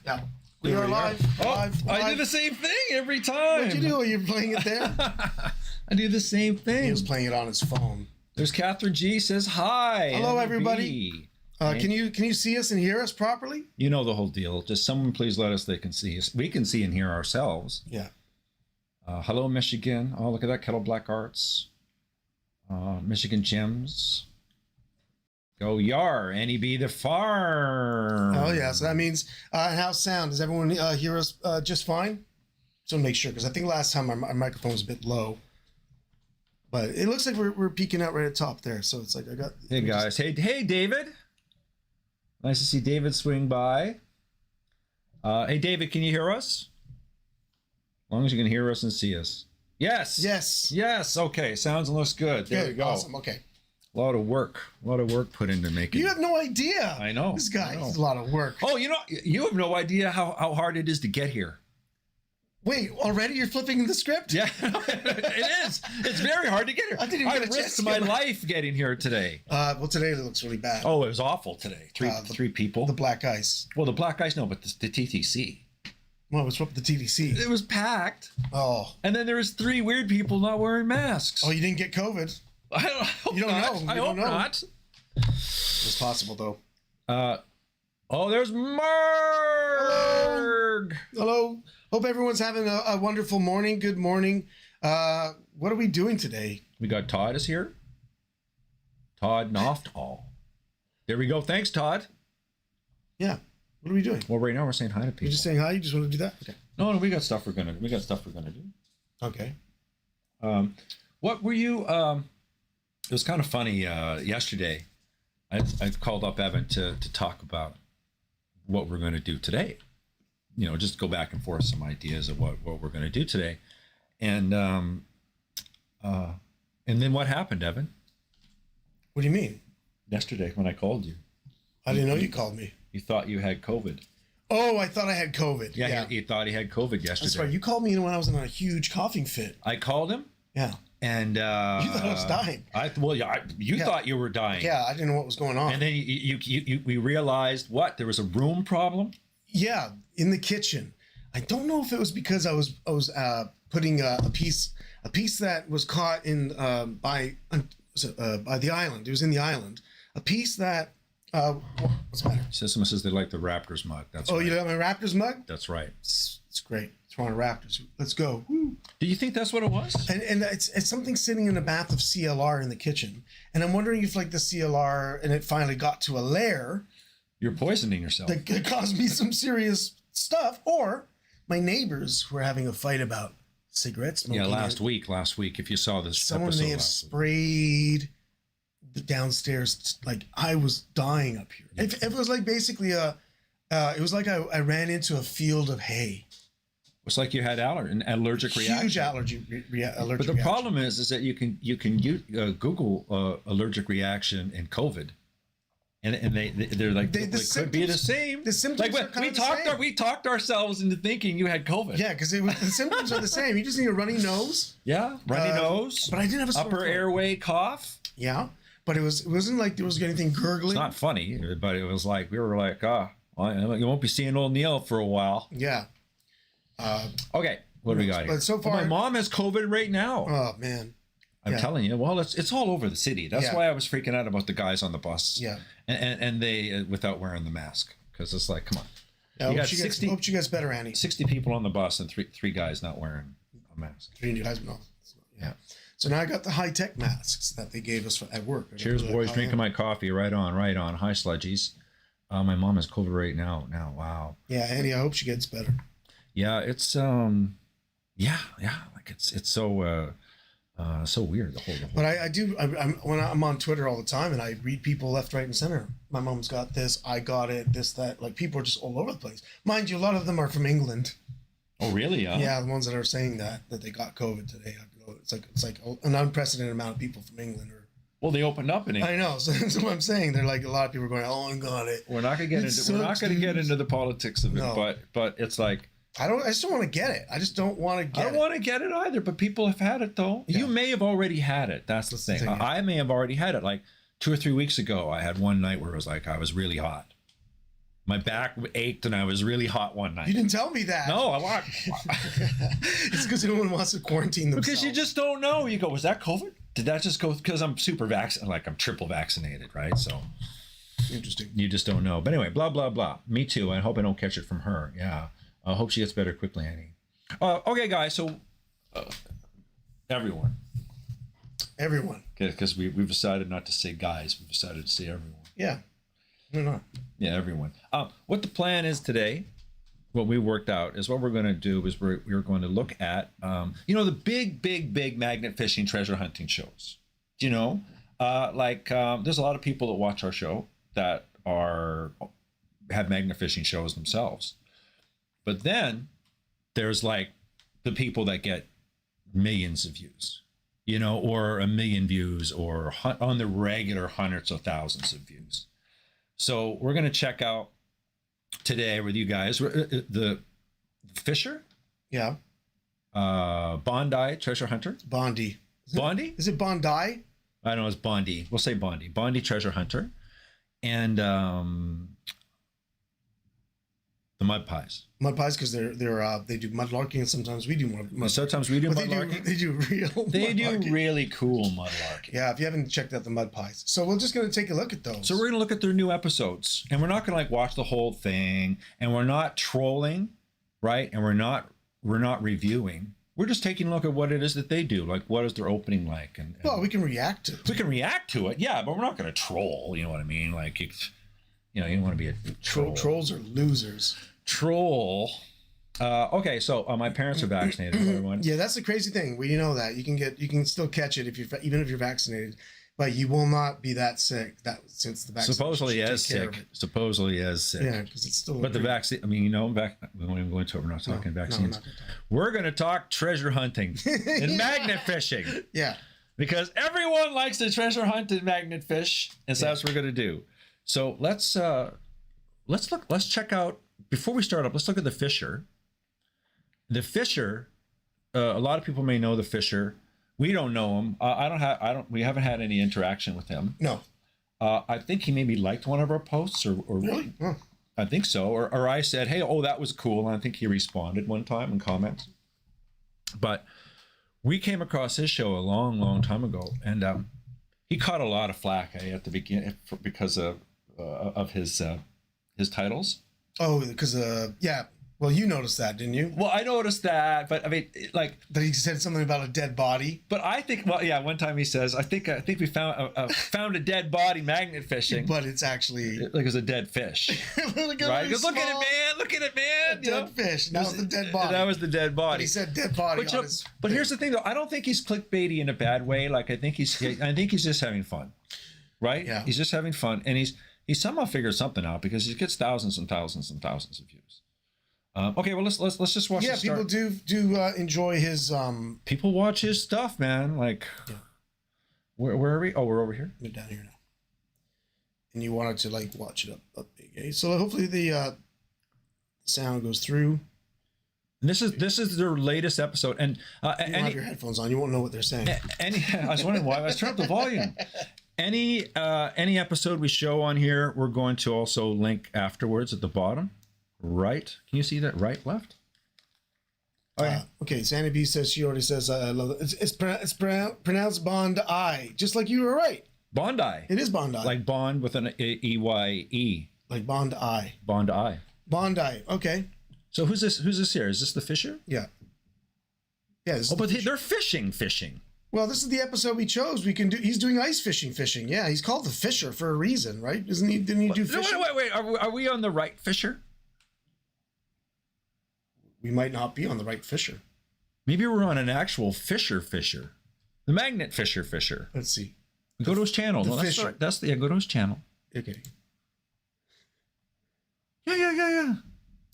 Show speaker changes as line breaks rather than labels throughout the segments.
Yeah. We are live. Live.
I do the same thing every time.
What'd you do? You're playing it there?
I do the same thing.
He was playing it on his phone.
There's Catherine G says hi.
Hello,
NB.
everybody. Can you see us and hear us properly?
You know the whole deal. Just someone please let us. They can see us. We can see and hear ourselves.
Yeah.
Hello, Michigan. Oh, look at that. Kettle Black Arts. Michigan Gems. Go Yar, NEB the farm.
Oh, yeah. So that means, how's sound? Does everyone hear us just fine? So make sure, because I think last time our microphone was a bit low. But it looks like we're peeking out right at the top there. So it's like I got...
Hey, guys. Hey, David. Nice to see David swing by. Hey, David, can you hear us? As long as you can hear us and see us. Yes.
Yes.
Yes. Okay. Sounds and looks good. There we go.
Awesome. Okay.
A lot of work put into making.
You have no idea.
I know.
This guy is a lot of work.
Oh, you have no idea how hard it is to get here.
Wait, already you're flipping the script?
Yeah, it is. It's very hard to get here.
I didn't even get a chance
risked
to
my
get
life getting here today.
Well, today it looks really bad.
Oh, it was awful today. Three people.
The black ice.
Well, the black ice, no, but the TTC.
Well, what's up with the TTC?
It was packed.
Oh.
And then there was 3 weird people not wearing masks.
Oh, you didn't get COVID?
I hope
You don't
not.
know. You
I
don't
hope
know.
not.
It's possible, though.
Oh, there's Marg.
Hello. Hope everyone's having a wonderful morning. Good morning. What are we doing today?
We got Todd is here. Todd Noftall. There we go. Thanks, Todd.
Yeah. What are we doing?
Well, right now we're saying hi to people.
You're just saying hi? You just want to do that? Okay.
No, we got stuff we're gonna do.
Okay.
What were you? It was kind of funny. Yesterday, I called up Evan to talk about what we're going to do today. Just go back and forth some ideas of what we're going to do today, and then what happened, Evan?
What do you mean?
Yesterday when I called you,
I didn't know you called me.
You thought you had COVID.
Oh, I thought I had COVID.
Yeah. He thought he had COVID yesterday.
That's right. You called me when I was in a huge coughing fit.
I called him.
Yeah.
And
you thought I was dying.
You thought you were dying.
Yeah, I didn't know what was going on.
And then we realized there was a room problem.
Yeah, in the kitchen. I don't know if it was because I was putting a piece that was caught in by the island. It was in the island. A piece that what's the matter?
Someone says they like the Raptors mug. That's right.
You got my Raptors mug?
That's right.
It's great. Toronto Raptors. Let's go. Woo.
Do you think that's what it was?
And it's something sitting in a bath of CLR in the kitchen, and I'm wondering if like the CLR and it finally got to a lair.
You're poisoning yourself.
That caused me some serious stuff, or my neighbors were having a fight about cigarette smoking.
Yeah, last week, if you saw this
someone
episode
may have sprayed the downstairs. Like I was dying up here. Yeah. It was like basically it was like I ran into a field of hay.
It's like you had an allergic reaction.
Huge allergic reaction.
But the problem is that you can Google allergic reaction and COVID. And they're like, they could be the same.
The symptoms are kind of the same.
We talked ourselves into thinking you had COVID.
Yeah, because the symptoms are the same. You just need a runny nose.
Yeah, runny nose.
But I didn't have a
upper airway cough.
Yeah, but it wasn't like there was anything gurgling.
It's not funny, but it was like we were like, you won't be seeing old Neil for a while.
Yeah.
Okay, what do we got here?
But so far,
my mom has COVID right now.
Oh man.
I'm telling you, well, it's all over the city. That's why I was freaking out about the guys on the bus.
Yeah.
And they, without wearing the mask. Because it's like, come on.
Yeah, hope she gets better, Annie.
60 people on the bus and three guys not wearing a mask.
3 guys, no. Yeah. So now I got the high-tech masks that they gave us at work.
Cheers, boys. Drinking my coffee. Right on. Hi, sludgies. My mom has COVID right now. Wow.
Yeah, Annie, I hope she gets better.
Yeah, it's, like it's so... so weird, the whole
But when I'm on Twitter all the time and I read people left, right, and center. My mom's got this, I got it, this, that. Like people are just all over the place. Mind you, a lot of them are from England.
Oh, really?
Yeah, the ones that are saying that they got COVID today. It's like an unprecedented amount of people from England.
Well, they opened up in England.
I know. So that's what I'm saying. They're like a lot of people are going, "Oh, I got it."
We're not going to get into the politics of it, but it's like
I just don't want to get it. I just don't want to get it.
I don't want to get it either, but people have had it though. Yeah. You may have already had it. That's the thing. Yeah. I may have already had it. Like 2 or 3 weeks ago, I had one night where it was like I was really hot. My back ached and I was really hot one night.
You didn't tell me that.
No, I want.
It's because no one wants to quarantine themselves.
Because you just don't know. You go, was that COVID? Did that just go? Because I'm super vaccinated, like I'm triple vaccinated, right? So
interesting.
You just don't know. But anyway, blah, blah, blah. Me too. I hope I don't catch it from her. Yeah. I hope she gets better quickly, Annie. Okay, guys. So everyone.
Everyone.
Because we've decided not to say guys. We've decided to say everyone.
Yeah. No, no.
Yeah, everyone. What the plan is today, what we worked out is what we're going to do is we're going to look at, the big magnet fishing treasure hunting shows. You know, there's a lot of people that watch our show that have magnet fishing shows themselves. But then there's like the people that get millions of views, or 1 million views or on the regular hundreds of thousands of views. So we're going to check out today with you guys the Fisher.
Yeah.
Bondi treasure hunter.
Bondi.
Bondi?
Is it Bondi?
I don't know. It's Bondi. We'll say Bondi. Bondi treasure hunter. And the mud pies.
Mud pies because they do mud larking, and sometimes we do mud.
Sometimes we do mud larking.
They do real.
They do really cool mud larking.
Yeah, if you haven't checked out the mud pies, so we're just gonna take a look at those.
So we're gonna look at their new episodes, and we're not gonna watch the whole thing, and we're not trolling, right? And we're not reviewing. We're just taking a look at what it is that they do. Like, what is their opening like? And
well, we can react to it.
We can react to it, yeah, but we're not gonna troll. You know what I mean? Like, you don't want to be a troll.
Trolls are losers.
Troll. Okay, so my parents are vaccinated. Everyone.
Yeah, that's the crazy thing. We know that you can still catch it even if you're vaccinated, but you will not be that sick. Since the vaccine
supposedly as sick.
Yeah, because it's still.
But the vaccine. I mean, we won't even go into it. We're not talking vaccines.
No,
we're going to talk treasure hunting and magnet fishing.
Yeah.
Because everyone likes to treasure hunt and magnet fish, and so that's what we're going to do. So let's check out. Before we start up, let's look at the Fisher. The Fisher, a lot of people may know the Fisher. We don't know him. We haven't had any interaction with him.
No.
I think he maybe liked one of our posts, or
really? Oh.
I think so. Or I said, hey, that was cool, and I think he responded one time in comments. But we came across his show a long time ago, and he caught a lot of flack at the beginning because of his titles.
Oh, because yeah. Well, you noticed that, didn't you?
Well, I noticed that, but I mean, like
that he said something about a dead body.
But I think, one time he says, I think we found a dead body magnet fishing,
but it's actually
like it's a dead fish.
Look
right? Because look at it, man!
Dead fish. That was the dead body.
That was the dead body.
But he said dead body.
But here's the thing, though. I don't think he's clickbaity in a bad way. Like I think he's just having fun, right?
Yeah.
He's just having fun, and he somehow figured something out because he gets thousands and thousands and thousands of views. Okay, well let's just watch.
Yeah, people do enjoy his.
People watch his stuff, man. Like, where are we? Oh, we're over here.
We're down here now. And you wanted to watch it up big, eh? So hopefully the sound goes through.
And this is their latest episode, and
you don't have your headphones on, you won't know what they're saying.
I was wondering why. Let's turn up the volume. Any episode we show on here, we're going to also link afterwards at the bottom. Right? Can you see that? Right, left?
Okay, Sandy B says she already says I love it. It's pronounced Bondi, just like you were right.
Bondi.
It is Bondi.
Like Bond with an E-Y-E.
Like Bondi.
Bondi.
Bondi. Okay.
So who's this here? Is this the Fisher?
Yeah. Yeah.
But they're fishing.
Well, this is the episode we chose. He's doing ice fishing. Yeah, he's called the Fisher for a reason, right? Didn't he do fishing?
Wait. Are we on the right Fisher?
We might not be on the right Fisher.
Maybe we're on an actual Fisher. The magnet Fisher.
Let's see.
Go to his channel.
The
no,
Fisher.
Go to his channel.
Okay.
Yeah.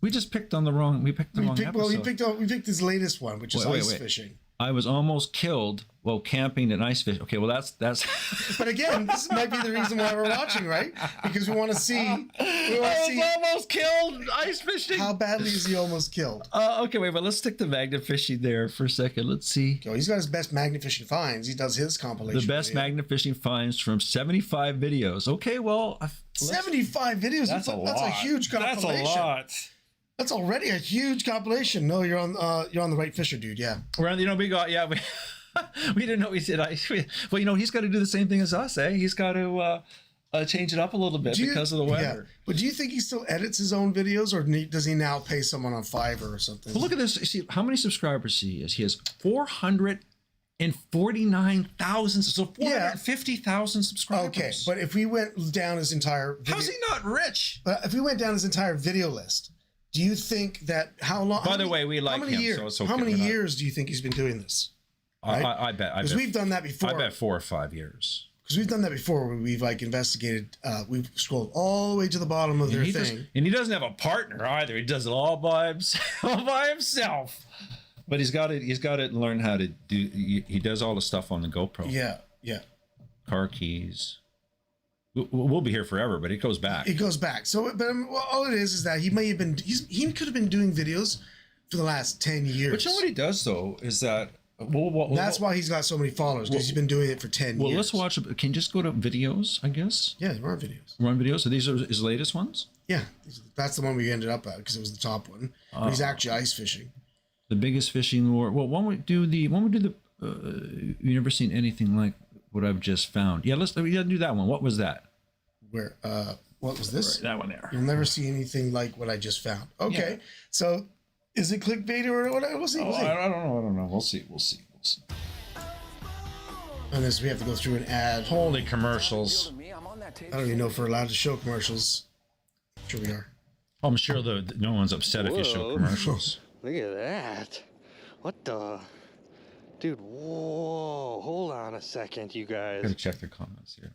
We just picked the wrong episode.
Well, we picked his latest one, which is ice fishing.
I was almost killed Well, camping and ice fishing. Okay, well that's.
But again, this might be the reason why we're watching, right? Because we want to see. We want to see
Almost killed ice fishing.
how badly is he almost killed.
Okay, wait, but let's stick to magnet fishing there for a second. Let's see.
Yo, he's got his best magnet fishing finds. He does his compilation.
The best magnet fishing finds from 75 videos. Okay, well,
75 videos.
That's a lot.
That's a huge compilation.
That's a lot.
That's already a huge compilation. No, you're on the right fisher, dude. Yeah.
We're on, we got we didn't know he did ice. Well, he's got to do the same thing as us, eh? He's got to change it up a little bit because of the weather.
Yeah. But do you think he still edits his own videos, or does he now pay someone on Fiverr or something?
Well, look at this. See how many subscribers he has. He has 449,000. So 450,000 subscribers.
Okay, but if we went down his entire video,
how's he not rich?
But if we went down his entire video list, do you think that how long?
By the way, we like him,
years,
so it's okay.
How many years do you think he's been doing this? Right?
I bet.
Because we've done that before.
I bet 4 or 5 years.
Because we've done that before, where we've investigated. We've scrolled all the way to the bottom of their thing,
and he doesn't have a partner either. He does it all by himself. But he's got to learn how to do. He does all the stuff on the GoPro.
Yeah.
Car keys. We'll be here forever, but it goes back.
It goes back. So, but all it is that he may have been. He could have been doing videos for the last 10 years.
But you know what he does though is that.
That's why he's got so many followers, because he's been doing it for 10 years.
Well, let's watch. Can you just go to videos, I guess?
Yeah, we're on videos.
We're on videos. So these are his latest ones?
Yeah, that's the one we ended up at because it was the top one. But he's actually ice fishing.
The biggest fishing lure. Well, when we do the, you never seen anything like what I've just found. Yeah, let's do that one. What was that?
Where? What was this?
Right, that one there.
You'll never see anything like what I just found. Okay, yeah. So is it clickbait or what? We'll see.
I don't know. We'll see.
And this, we have to go through an ad.
Holy commercials!
I don't even know if we're allowed to show commercials. Sure we are.
I'm sure no one's upset if you show commercials.
Look at that. What the? Dude, whoa. Hold on a second, you guys.
Gotta check the comments here.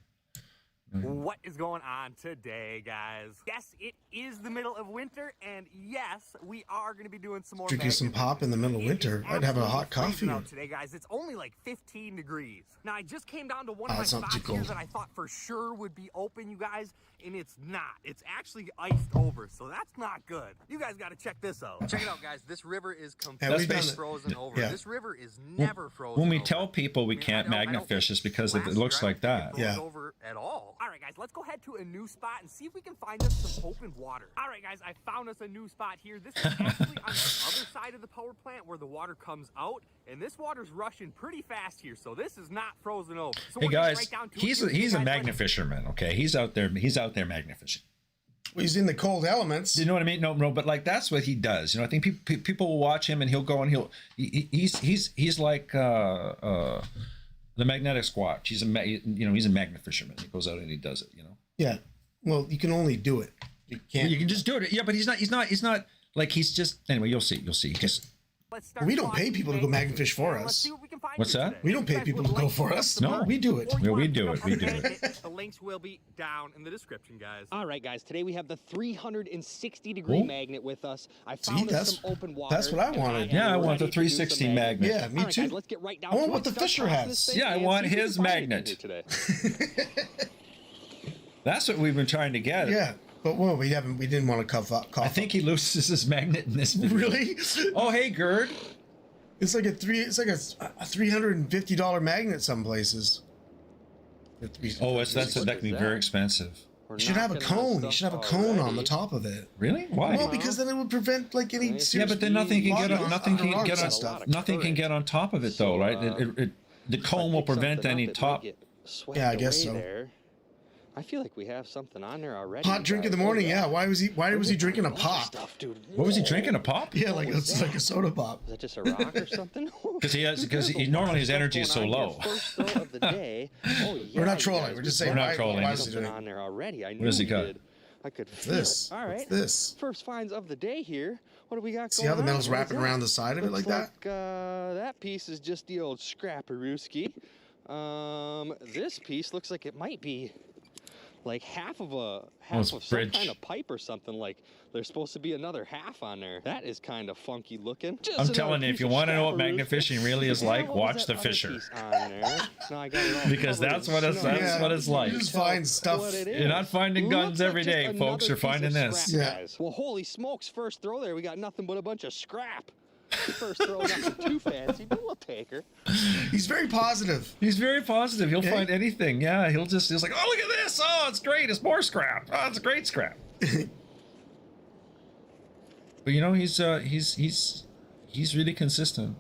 What is going on today, guys? Yes, it is the middle of winter, and yes, we are going to be doing some more
drinking some pop in the middle of winter. I'd have a hot coffee.
Today, guys, it's only like 15 degrees. Now, I just came down to one of my spots here that I thought for sure would be open, you guys, and it's not. It's actually iced over, so that's not good. You guys got to check this out. Check it out, guys. This river is completely frozen over. Yeah. This river is never frozen
When we tell people we can't magnet fish, it's because it looks like that.
Yeah. Over at all. All right, guys, let's go head to a new spot and see if we can find us some open water. All right, guys, I found us a new spot here. This is actually on the other side of the power plant where the water comes out, and this water's rushing pretty fast here, so this is not frozen over. So
hey guys, he's a magnet fisherman. Okay, he's out there magnet fishing.
Well, he's in the cold elements.
You know what I mean? No, but like that's what he does. You know, I think people will watch him and he'll go and he's like the magnetic squatch. He's a magnet fisherman. He goes out and he does it. You know.
Yeah. Well, you can only do it. You can't.
Well, you can just do it. Yeah, but he's not like he's just. Anyway, you'll see. Just.
We don't pay people to go magnet fish for us.
What's that?
We don't pay people to go for us.
No,
we do it.
We do it.
The links will be down in the description, guys.
All right, guys. Today we have the 360-degree magnet with us. I found us some open water.
That's what I wanted.
Yeah, I want the 360 magnet.
Yeah, me too.
Guys, let's get right down
I want what the fisher has.
Yeah, I want his magnet. That's what we've been trying to get.
Yeah. But well, we didn't want to cough up.
I think he loses his magnet in this video.
Really?
Oh, hey, Gerd.
It's like a $350 magnet some places.
Oh, that can be very expensive.
You should have a cone. You should have a cone on the top of it.
Really? Why?
Well, because then it would prevent like any serious.
Yeah, but then nothing can get on top of it though, right? The cone will prevent any top.
Yeah, I guess so.
I feel like we have something on there already.
Hot drink in the morning, yeah. Why was he drinking a pop?
What was he drinking? A pop?
Yeah, like it's like a soda pop.
Is that just a rock or something?
Because normally his energy is so low.
We're not trolling. We're just saying.
We're not trolling.
Why is he doing on there already? I knew
what does he got?
I could feel
this.
It. All right.
This.
First finds of the day here. What do we got?
See how the metal's wrapping around the side of it like that?
That piece is just the old scrapperooski. This piece looks like it might be like half of
it's
some
bridge.
kind of pipe or something. Like there's supposed to be another half on there. That is kind of funky looking.
I'm telling you, if you want to know what magnet fishing really is like, watch The Fisher. Because that's what it's like.
You just find stuff.
You're not finding guns every day, folks. You're finding this.
Yeah.
Well, holy smokes! First throw there, we got nothing but a bunch of scrap. First throw, nothing too fancy, but we'll take her.
He's very positive.
He's very positive. He'll find anything. Yeah, he's like, oh, look at this. Oh, it's great. It's more scrap. Oh, it's a great scrap. But you know, he's really consistent.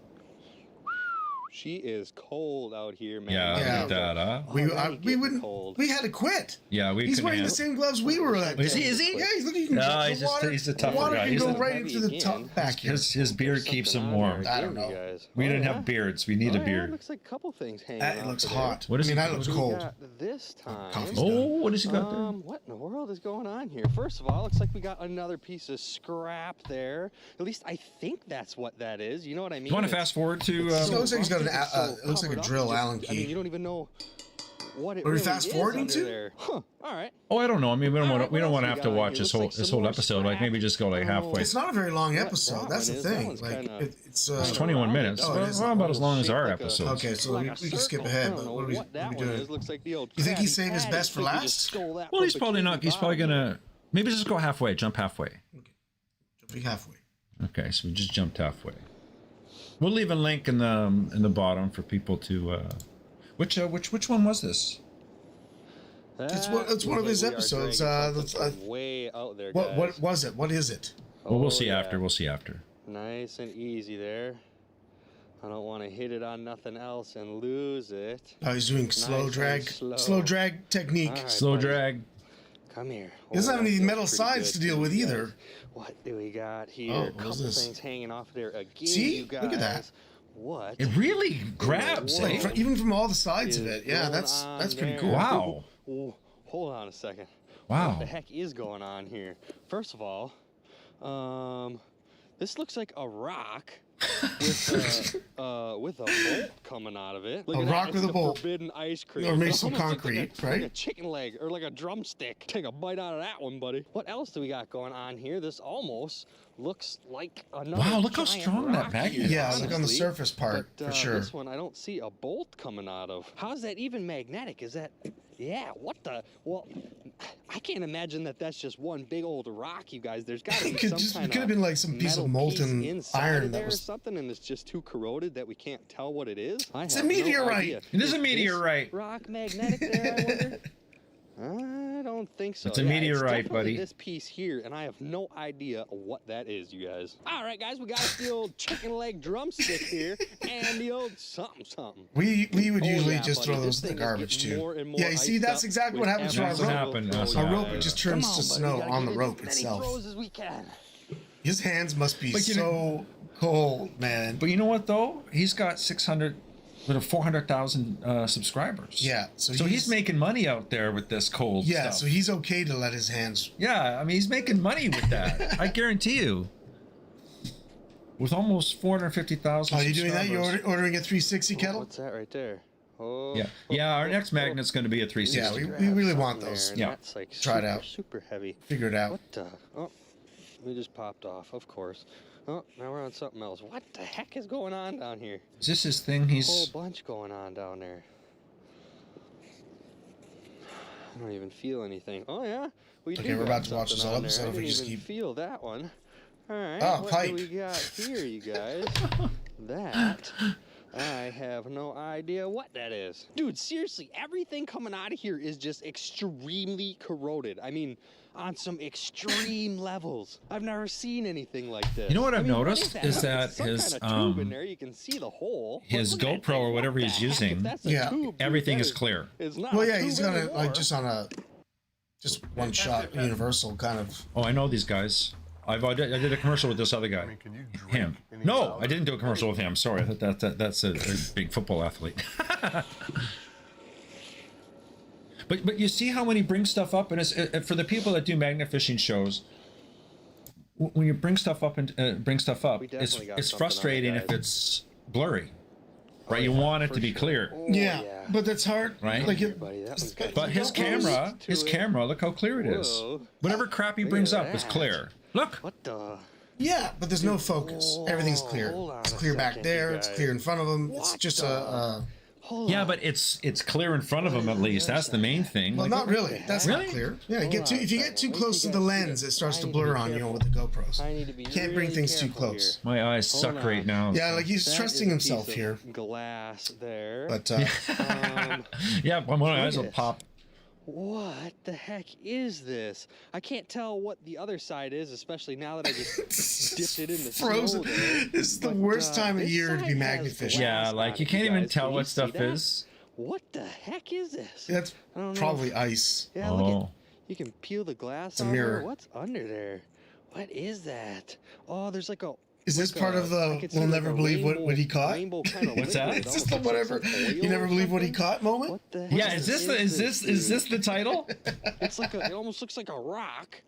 She is cold out here, man.
Yeah, look at that, huh?
We had to quit.
Yeah,
He's wearing the same gloves we were at.
Is he?
Yeah, he's looking.
No, he's a tougher
water
guy.
can
He's
go
a-
right into the top back here.
His beard keeps him warm.
I don't know.
We didn't have beards. We need a beard.
Looks like a couple things hanging
It
off
looks
of
hot.
What is
I mean,
it?
that looks
there.
cold.
We got this time.
Coffee's
Oh, what has he got there?
What in the world is going on here? First of all, looks like we got another piece of scrap there. At least I think that's what that is. You know what I mean?
You want to fast forward to?
It looks like he's got it looks like a drill Allen
I mean, you
key.
don't even know what it
Are we
really
fast
is
forwarding
under
to?
there. Huh. All right.
Oh, I don't know. I mean, we don't want to. We don't
what
want to
else
have to
we got
watch
here?
this
Looks like some
whole
more
episode. Like maybe just go like halfway.
It's not a very long
What
episode.
that
That's the
one is. That
thing.
one's
Like
kinda-
it's
It's 21 minutes.
Oh, it is.
Well, about as long as our
Shaped like a-
episodes.
Okay, so
like
we
a
can skip
circle.
ahead.
I
But
don't know
what are we
what that one
doing?
is. Looks like the old
You think he
Krabby
saved his
Patty.
best for
Looks like he
last?
just stole that
Well,
from
he's probably
Bikini
not. He's probably
Bottom.
gonna maybe just go halfway. Jump halfway.
Jumping halfway.
Okay, so we just jumped halfway. We'll leave a link in the bottom for people to. Which one was this?
It's one of his episodes.
Way out there,
What
guys.
was it? What is it?
Well, we'll
Oh,
see
yeah.
after. We'll see after.
Nice and easy there. I don't want to hit it on nothing else and lose it.
Oh, he's doing slow
and
drag,
slow.
slow drag technique.
All right,
Slow
buddy.
drag.
Come here.
He doesn't have
that
any
feels
metal
pretty
sides
good
to deal with
you
either.
guys. What do we got here?
Oh,
A
what
couple
is this?
things hanging off there again.
See?
You guys.
Look at that.
What?
It really grabs.
Whoa.
Like
Eh?
even from all the sides of
is
it. Yeah,
going
that's
on
pretty
there?
cool.
Wow.
Oh, hold on a second.
Wow.
What the heck is going on here? First of all, this looks like a rock with a bolt coming out of it. Look
A
at that,
rock
it's
with a
the
bolt.
Forbidden ice cream.
Or maybe
It
some
almost looks
concrete,
like a
right?
chicken leg or like a drumstick. Take a bite out of that one, buddy. What else do we got going on here? This almost looks like another.
Wow, look how
giant
strong that
rock
magnet
here,
is.
Yeah, like on the
honestly.
surface part,
But,
for sure.
This one, I don't see a bolt coming out of. How's that even magnetic? Is that? Yeah. What the? Well, I can't imagine that that's just one big old rock, you guys. There's got to be
It
some
could have been like some piece of molten iron that
or
was.
something, and it's just too corroded that we can't tell what it is.
It's a meteorite.
It is a
this
meteorite.
Rock magnetic there, I wonder? I don't think so.
It's a
Yeah,
meteorite,
definitely
buddy.
This piece here, and I have no idea what that is, you guys. All right, guys, we got the old chicken leg drumstick here, and the old something something.
We would
Oh,
usually
yeah,
just
buddy,
throw
this
those in the
thing is
garbage
getting
too.
more and more
Yeah, you see,
iced
that's
up
exactly what
with
happens to our
That's what
rope.
happened.
throw,
That's
you
Our
Yeah,
rope
guys.
it just
Come
turns
on,
to
buddy,
snow
we gotta
on the
get
rope
as many
itself.
throws as we can.
His hands must be
But you
so cold, man.
But you know what though? He's got 400,000 subscribers.
Yeah,
So he's making money out there with this cold
Yeah,
stuff.
so he's okay to let his hands.
Yeah, I mean he's making money with that. I guarantee you. With almost 450,000.
Are you doing that? You're
subscribers.
ordering a 360 kettle?
What's that right there? Oh,
Yeah. Our next magnet's going to be a 360.
Yeah, we really want
Something
those.
there, and
Yeah.
That's like
Try it
super,
out.
super heavy.
Figure it out.
What the? Oh, we just popped off, of course. Oh, now we're on something else. What the heck is going on down here?
Is this his thing?
Whole
He's
bunch going on down there. I don't even feel anything. Oh yeah, we
Okay,
do
we're
got
about to watch this
something
whole
on there.
episode
I
if we
didn't
just
even
keep-
feel that one. All right,
Oh,
what
pipe.
do we got here, you guys? That I have no idea what that is. Dude, seriously, everything coming out of here is just extremely corroded. I mean, on some extreme levels. I've never seen anything like this.
You know what I've
I mean,
noticed is that
Some
his,
kind of tube in there, you can see the hole. But
his
look at that
GoPro or
thing.
whatever
What
he's
the heck?
using,
If that's a
Yeah.
tube, dude,
everything
that
is clear.
It's not
Well,
a
yeah,
tube
he's got it
anymore.
like just on a one shot universal kind of.
Oh, I know these guys. I did a commercial with this other guy. Him. No, I didn't do a commercial with him. Sorry, that's a big football athlete. But you see how when he brings stuff up, and it's for the people that do magnet fishing shows. When you bring stuff up and
We definitely got
it's
something on it,
frustrating if
guys.
it's blurry. right? You want it to be clear,
Oh,
Yeah, but that's hard.
Right?
Like
Here,
it,
buddy, that one's got
but his camera, look how clear it is.
Whoa.
Whatever crap he
Look
brings
at
up is
that.
clear. Look.
What the?
yeah, but there's no focus. Everything's clear.
Hold on
It's
a
clear back
second,
there.
you
It's
guys.
clear in front of him. It's
What
just
the- Hold
Yeah,
on.
but it's clear in front of him at least. That's the main thing.
well,
Like,
not really. That's
Really?
not clear. Yeah,
Hold on
if you
a
get too
second.
close to
Wait
the
till you guys
lens,
see
it starts
I
to
need to
blur
be
on you
careful.
with the GoPros.
I need to be
Can't bring
really
things too
careful
close.
here.
my eyes
Hold
suck
on.
right now.
Yeah, like he's
That
trusting
is a piece
himself
of
here.
glass there.
But
Yeah, one of my eyes will
this.
pop.
What the heck is this? I can't tell what the other side is, especially now that I just dipped it in the
frozen.
snow there.
This is the
But,
worst time of
this
year to be
side has
magnificent.
glass
Yeah,
on
like you
it,
can't even
guys.
tell
Can you
what
see
stuff
that?
is.
What the heck is this?
That's
I don't know.
probably ice.
Yeah, look at.
Oh.
You can peel the glass
a
off
mirror.
there. What's under there? What is that? Oh, there's like a.
Is this
like
part
a-
of
I
the
could see
we'll
like
never
a
believe what he
rainbow-
caught?
Rainbow kind of
What's that?
liquid. It
Is this
almost
the
looks
whatever
like oil
you never
or
believe what he
something.
caught moment?
What the heck
Yeah, is this the title?
It's like a. It almost looks like a rock,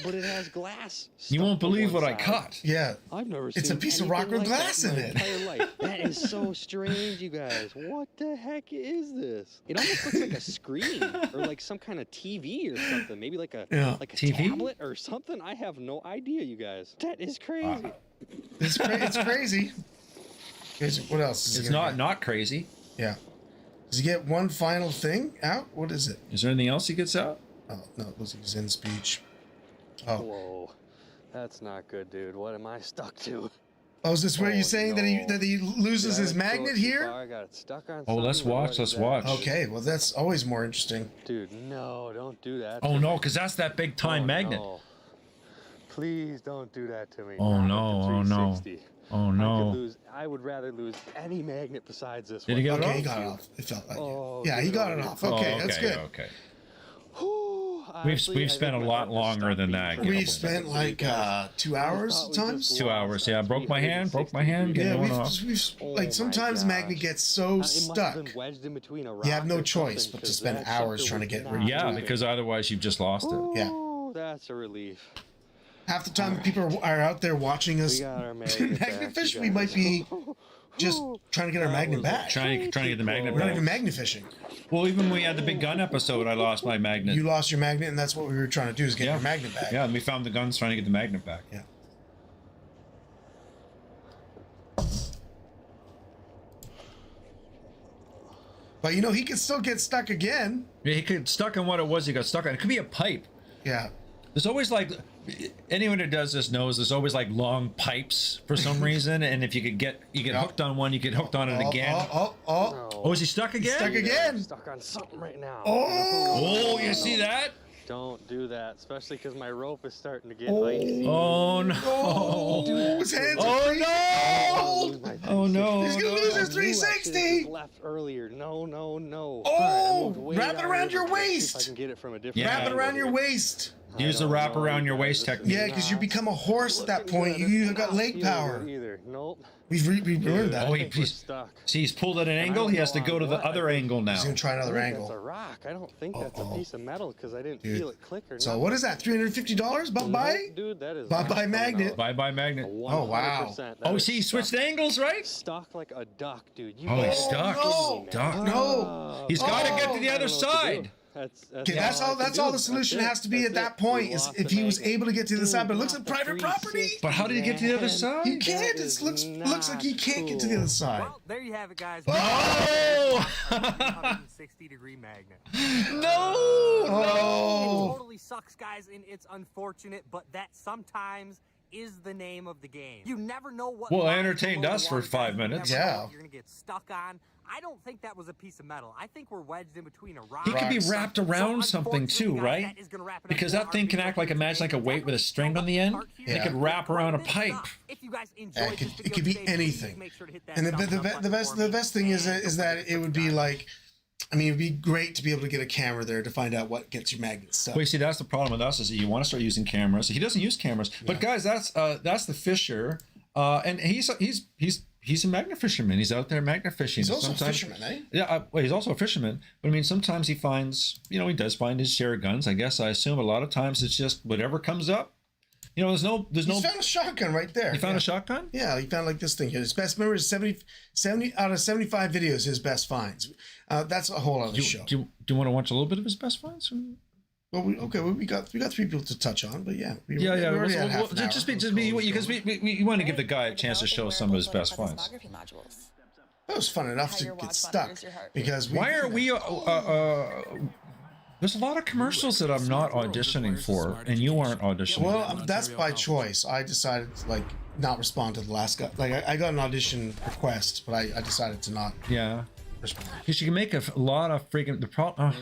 but it has glass.
You
stuck
won't
to
believe
one
what I
side.
caught.
Yeah.
I've never
It's
seen
a piece of
anything
rock with
like
glass
that
in
my
it.
entire life. That is so strange, you guys. What the heck is this? It almost looks like a screen or like some kind of TV or something. Maybe like a
Yeah.
TV?
tablet or something. I have no idea, you guys. That is crazy.
It's crazy. What else? Is he
It's
gonna
not crazy.
get? Yeah. Does he get one final thing out? What is it?
Is there anything else he gets out?
Oh no, it looks like he's in speech. Oh.
Whoa, that's not good, dude. What am I stuck to?
Oh, is this where
Oh,
you're saying that
no.
he loses
Did I
his
go
magnet
too
here?
far? I got it stuck on.
Oh, let's
something, or
watch,
what is
let's
that?
watch.
Okay, well that's always more interesting.
Dude, no, don't do that.
Oh
to
no,
me.
because that's that big time
Oh,
magnet.
no. Please don't do that to me.
Oh,
Not
no,
with the
oh, no.
360.
Oh
I could
no.
lose. I would rather lose any magnet besides this
Did
one.
he get it
Okay,
off?
he got it off. It felt like
Oh,
yeah, he
good
got
on
it
you.
off.
Oh,
Okay, that's good.
Okay.
Whew,
We've
honestly, I
spent
think
a
my
lot
heart is
longer
stopped
than
beating
that.
for
We've
a
We've
couple
spent
seconds,
like
you guys.
2
I
hours
thought we
sometimes.
just
2 hours, yeah. Broke my hand, broke my hand.
Yeah,
Getting
we've,
one off.
like
Oh
sometimes
my
magnet
gosh.
gets so
It must
stuck.
have been wedged in between a rock
You have no
or
choice
something,
but to
'cause
spend
that
hours
sucker
trying to
was
get
not
rid of
Yeah,
moving.
because otherwise you've just lost it.
Yeah.
Ooh, that's a relief.
Half the time people are out there watching
We
us
got our magnet back,
magnet
you
fish. We
guys.
might be just trying to get our
That
magnet
was a
back.
Trying to get the magnet
We're not
back.
even magnet fishing.
Well, even when we had the big gun episode, I lost my magnet.
You lost your magnet, and that's what we were trying to do is get
Yeah.
your magnet back.
Yeah, and we found the guns trying to get the magnet back.
Yeah. But you know, he can still get stuck again.
Yeah, he got stuck on what it was. He got stuck on. It could be a pipe.
Yeah.
There's always like anyone who does this knows there's always like long pipes for some reason, and if you get
Yeah.
hooked on one, you get hooked on it again.
Oh.
No.
Oh, is he stuck again?
stuck again.
I'm stuck on something right now.
Oh, you see that?
Don't do that, especially because my rope is starting to get
Oh.
icy.
Oh no!
Oh, his hands are
Oh
freezing.
no!
Lose my
Oh no!
He's gonna lose his
I knew I should've
360.
just left earlier. No.
Oh,
All right, I moved way
wrap it
down
around
here.
your
Let's see if
waist.
I can get it from a different
Yeah.
Wrap it
angle
around your
here.
waist.
Use the
I
wrap
don't know,
around your
guys.
waist
This is
technique.
Yeah, because you
not
become a horse at that
looking
point.
good.
You
It's
got
not
leg
feeling
power.
good either. Nope.
We've learned that.
Oh,
I think we're
he's-
stuck.
See, he's pulled at an angle. He has to go to the other angle now.
He's gonna try another
I think
angle.
That's a rock. I don't think that's
Uh-oh.
a piece of metal because I didn't
Dude.
feel it click or
So
nothing.
what is that? $350? Bye bye.
Dude, that is
Bye-bye
not coming
magnet.
out.
Bye bye magnet.
100%. That
Oh,
is
see, he switched
stuck.
angles, right?
Stuck like a duck, dude. You
Oh, he's
gotta
stuck.
be kidding me,
Stuck.
man.
No.
He's got to
Oh.
get to the
I
other
don't know what to do.
side.
Okay, that's all. That's all the solution has to be at that point. Is if he was able to get to the side, but it looks like private property.
But how did he get to the other side?
He can't. It looks like he can't get to the other side.
Well, there you have it, guys.
Oh!
360-degree magnet.
No!
Oh.
Totally sucks, guys, and it's unfortunate, but that sometimes is the name of the game. You never know what.
Well,
line
entertained
below the
us for
water
5
is. You
minutes.
never know
Yeah.
what you're gonna get stuck on. I don't think that was a piece of metal. I think we're wedged in between a rock.
He could be
Rocks.
wrapped around
So,
something too,
unfortunately, guys,
right?
that is gonna wrap it up
Because
for
that thing
our
can
video
act like imagine like a
today.
weight with a string on the end.
Yeah.
It could wrap around a
This
pipe.
stuff. If you guys enjoyed
Yeah,
this
it
video
could be
today, please
anything.
make sure to hit that
And
thumbs up button
the
for me.
best thing is
And
that
don't forget
it
to
would be
subscribe.
like, I mean, it'd be great to be able to get a camera there to find out what gets your magnet stuck.
Well, you see, that's the problem with us is that you want to start using cameras. He doesn't use cameras, but guys, that's the fisher, and he's a magnet fisherman. He's out there magnet fishing.
He's also a
Sometimes-
fisherman, eh?
Yeah, well, he's also a fisherman. But I mean, sometimes he finds, he does find his share of guns. I guess I assume a lot of times it's just whatever comes up. You know, there's no.
He found a shotgun right there.
You found a shotgun?
Yeah, he found like this thing here. His best memory is 70 out of 75 videos. His best finds. That's a whole other show.
Do you want to watch a little bit of his best finds?
Well, we got 3 people to touch on, but yeah. We already had half an hour.
Just be because we want to give the guy a chance to show some of his best finds.
That was fun enough to get stuck because
why are we? There's a lot of commercials that I'm not auditioning for, and you aren't auditioning.
Well, that's by choice. I decided to like not respond to the last guy. Like I got an audition request, but I decided to not.
Yeah.
Respond.
Because you can make a lot of freaking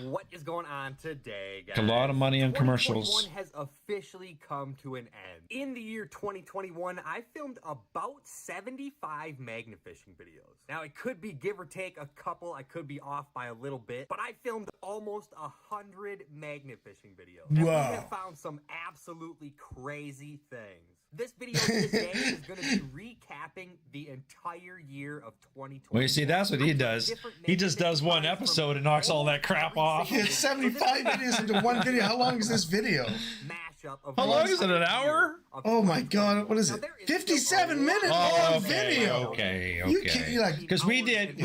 What is going on today, guys?
A lot of money on commercials.
2021 has officially come to an end. In the year 2021, I filmed about 75 magna fishing videos. Now, it could be give or take a couple. I could be off by a little bit, but I filmed almost 100 magna fishing videos. And
wow.
we have found some absolutely crazy things. This video today is going to be recapping the entire year of 2020.
Well, you see, that's what he does. He just does one episode and knocks all that crap off.
He had 75 videos into one video. How long is this video?
How long is it? An hour?
Oh my God! What is it? 57 minutes long video.
Okay.
Because
we did.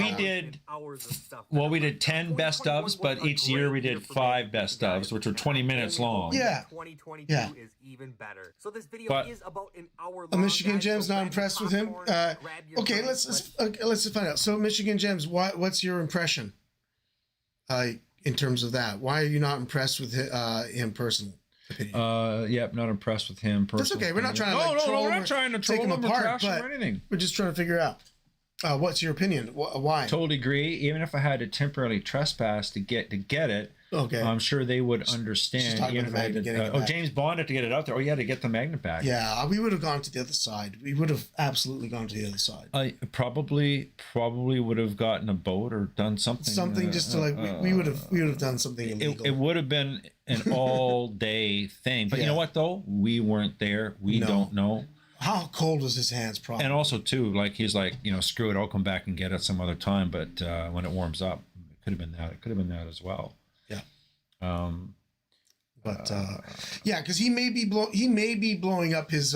Well, we did 10 best ofs, but each year we did 5 best ofs, which were 20 minutes long.
Yeah.
2022 is even better. So this video is about an hour long.
Michigan Gem's not impressed with him. Okay, let's find out. So Michigan Gems, what's your impression? In terms of that, why are you not impressed with him personally?
Yep, not impressed with him personally.
That's okay. We're not trying to
troll we're not trying to troll
him apart,
or anything.
We're just trying to figure out what's your opinion. Why?
Totally agree. Even if I had to temporarily trespass to get it,
okay,
I'm sure they would understand. James Bond had to get it out there. Oh, yeah, to get the magnet back.
Yeah, we would have gone to the other side. We would have absolutely gone to the other side.
I probably would have gotten a boat or done something.
Something just to we would have done something illegal.
It would have been an all day thing. But you know what though? We weren't there. We don't know.
How cold was his hands? Probably. And
also too, like he's like, screw it, I'll come back and get it some other time. But when it warms up, it could have been that. It could have been that as well.
Yeah. Because he may be blowing up his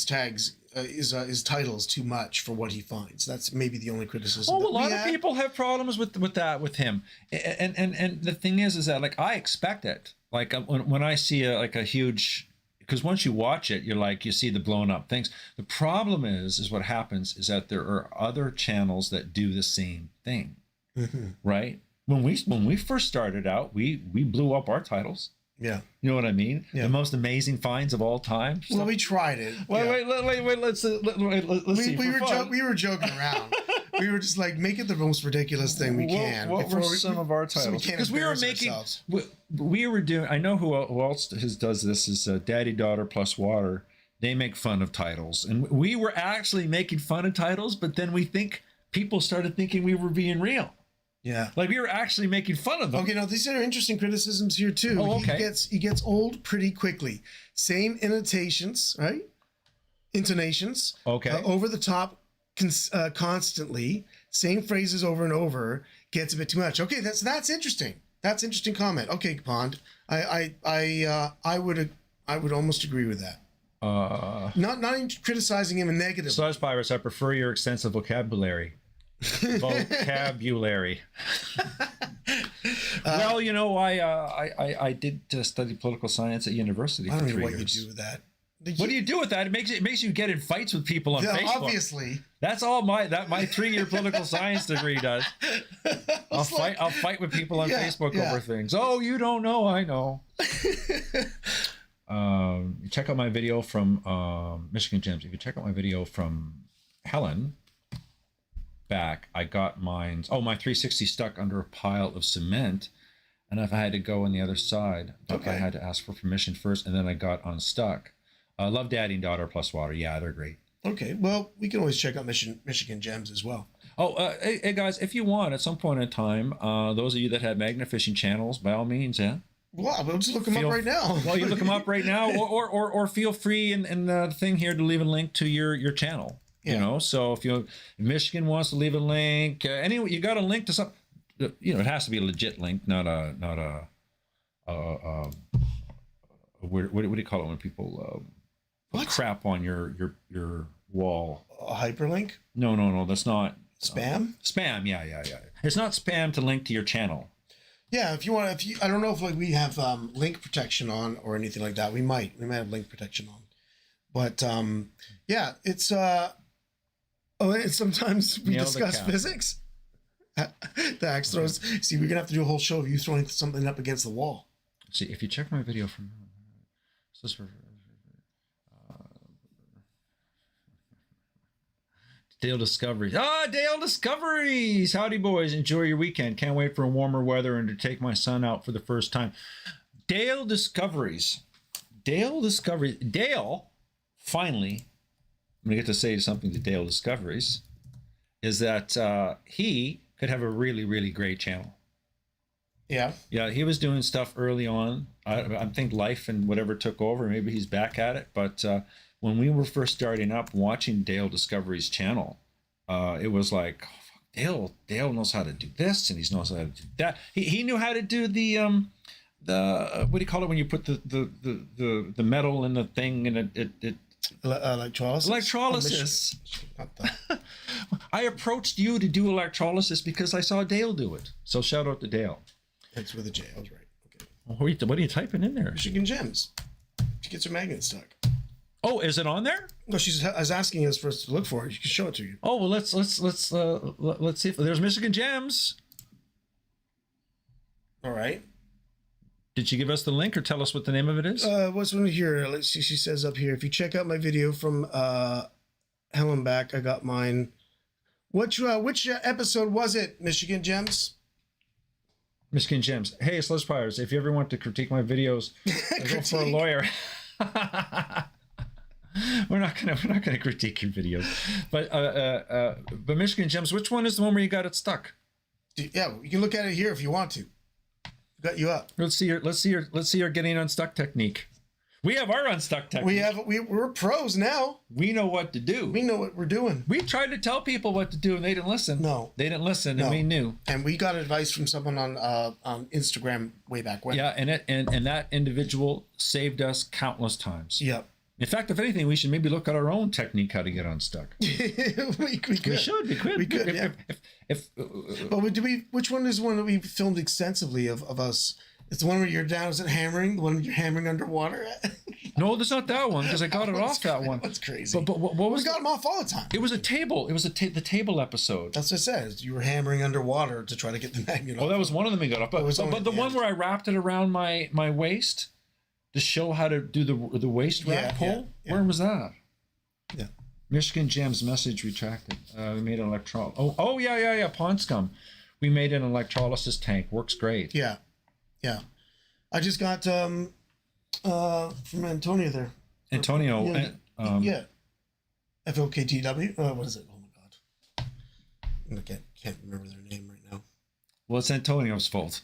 tags, his titles too much for what he finds. That's maybe the only criticism.
Oh, a lot of people have problems with that with him, and the thing is that like I expect it. Like when I see a huge. Because once you watch it, you see the blown up things. The problem is what happens is that there are other channels that do the same thing, right? When we first started out, we blew up our titles.
Yeah,
you know what I mean. Yeah. The most amazing finds of all time.
Well, we tried it.
Wait. Let's see.
We were joking around. We were just like, make it the most ridiculous thing we can.
What were some of our titles? Because we were making. We were doing. I know who else does this is Daddy Daughter Plus Water. They make fun of titles, and we were actually making fun of titles. But then people started thinking we were being real.
Yeah,
like we were actually making fun of them.
Okay, now these are interesting criticisms here too.
Oh, okay.
He gets old pretty quickly. Same intonations, right? Intonations.
Okay.
Over the top, constantly. Same phrases over and over. Gets a bit too much. Okay, that's interesting. That's interesting comment. Okay, Pond. I would almost agree with that. Not criticizing him in negative.
Sludge Pirates, I prefer your extensive vocabulary. Vocabulary. Well, I did study political science at university for 3 years. I don't know what you do with that. What do you do with that? It makes you get in fights with people on Facebook.
Obviously.
That's all my 3-year political science degree does. I'll fight with people on Facebook over things. Oh, you don't know, I know. Check out my video from Michigan Gems. If you check out my video from Helen back, I got my 360 stuck under a pile of cement, and if I had to go on the other side, I had to ask for permission first, and then I got unstuck. Love Daddy and Daughter Plus Water. Yeah, they're great.
Okay, well, we can always check out Michigan Gems as well.
Oh, hey guys, if you want, at some point in time, those of you that have magna fishing channels, by all means, yeah.
Well, we'll just look them up right now.
Well, you look them up right now, or feel free in the thing here to leave a link to your channel. Yeah. So if Michigan wants to leave a link, anyway, you got a link to some. It has to be a legit link, not a what do you call it when people put crap on your wall?
A hyperlink?
No, that's not
spam.
Spam, yeah. It's not spam to link to your channel.
Yeah, if you want, I don't know if like we have link protection on or anything like that. We might have link protection on, but yeah, it's and sometimes we discuss physics. The axe throws. See, we're gonna have to do a whole show of you throwing something up against the wall.
See, if you check my video from Dale Discoveries. Dale Discoveries! Howdy, boys. Enjoy your weekend. Can't wait for warmer weather and to take my son out for the first time. Dale Discoveries. Dale, finally, I'm going to get to say something to Dale Discoveries, is that he could have a really, really great channel.
Yeah.
Yeah, he was doing stuff early on. I think life and whatever took over. Maybe he's back at it. But when we were first starting up, watching Dale Discovery's channel, it was like, oh, Dale knows how to do this, and he knows how to do that. He knew how to do the what do you call it when you put the metal in the thing and it
electrolysis.
Electrolysis. I approached you to do electrolysis because I saw Dale do it. So shout out to Dale.
It's with a J. I was right. Okay.
What are you typing in there?
Michigan Gems. She gets her magnet stuck.
Oh, is it on there?
No, I was asking us for us to look for it. You can show it to you.
Oh, well, let's see if there's Michigan Gems.
All right.
Did she give us the link or tell us what the name of it is?
What's one here? Let's see. She says up here, if you check out my video from hell and back, I got mine. Which episode was it, Michigan Gems?
Michigan Gems. Hey, Sludge Pirates, if you ever want to critique my videos, go for a lawyer. We're not gonna critique your videos, but Michigan Gems. Which one is the one where you got it stuck?
Yeah, you can look at it here if you want to. Got you up.
Let's see your getting unstuck technique. We have our unstuck technique.
We're pros now.
We know what to do.
We know what we're doing.
We tried to tell people what to do and they didn't listen.
No.
They didn't listen, and we knew. And
we got advice from someone on Instagram way back when.
Yeah, and that individual saved us countless times.
Yep.
In fact, if anything, we should maybe look at our own technique how to get unstuck.
we could. We could. Yeah. But which one is the one that we filmed extensively of us? It's the one where you're down, is it hammering? The one where you're hammering underwater?
No, there's not that one because I got it off that one.
That's crazy.
But what was?
We got them off all the time.
It was a table. It was the table episode.
That's what it says. You were hammering underwater to try to get the magnet off.
Oh, that was one of them we got off. But the one where I wrapped it around my waist to show how to do the waist wrap pull. Yeah. Where was that?
Yeah.
Michigan Gems message retracted. We made an electrolysis. Oh yeah. Pond scum. We made an electrolysis tank. Works great.
Yeah. Yeah. I just got from Antonio there.
Antonio.
Yeah. FOKTW. What is it? Oh my God. I can't remember their name right now.
Well, it's Antonio's fault.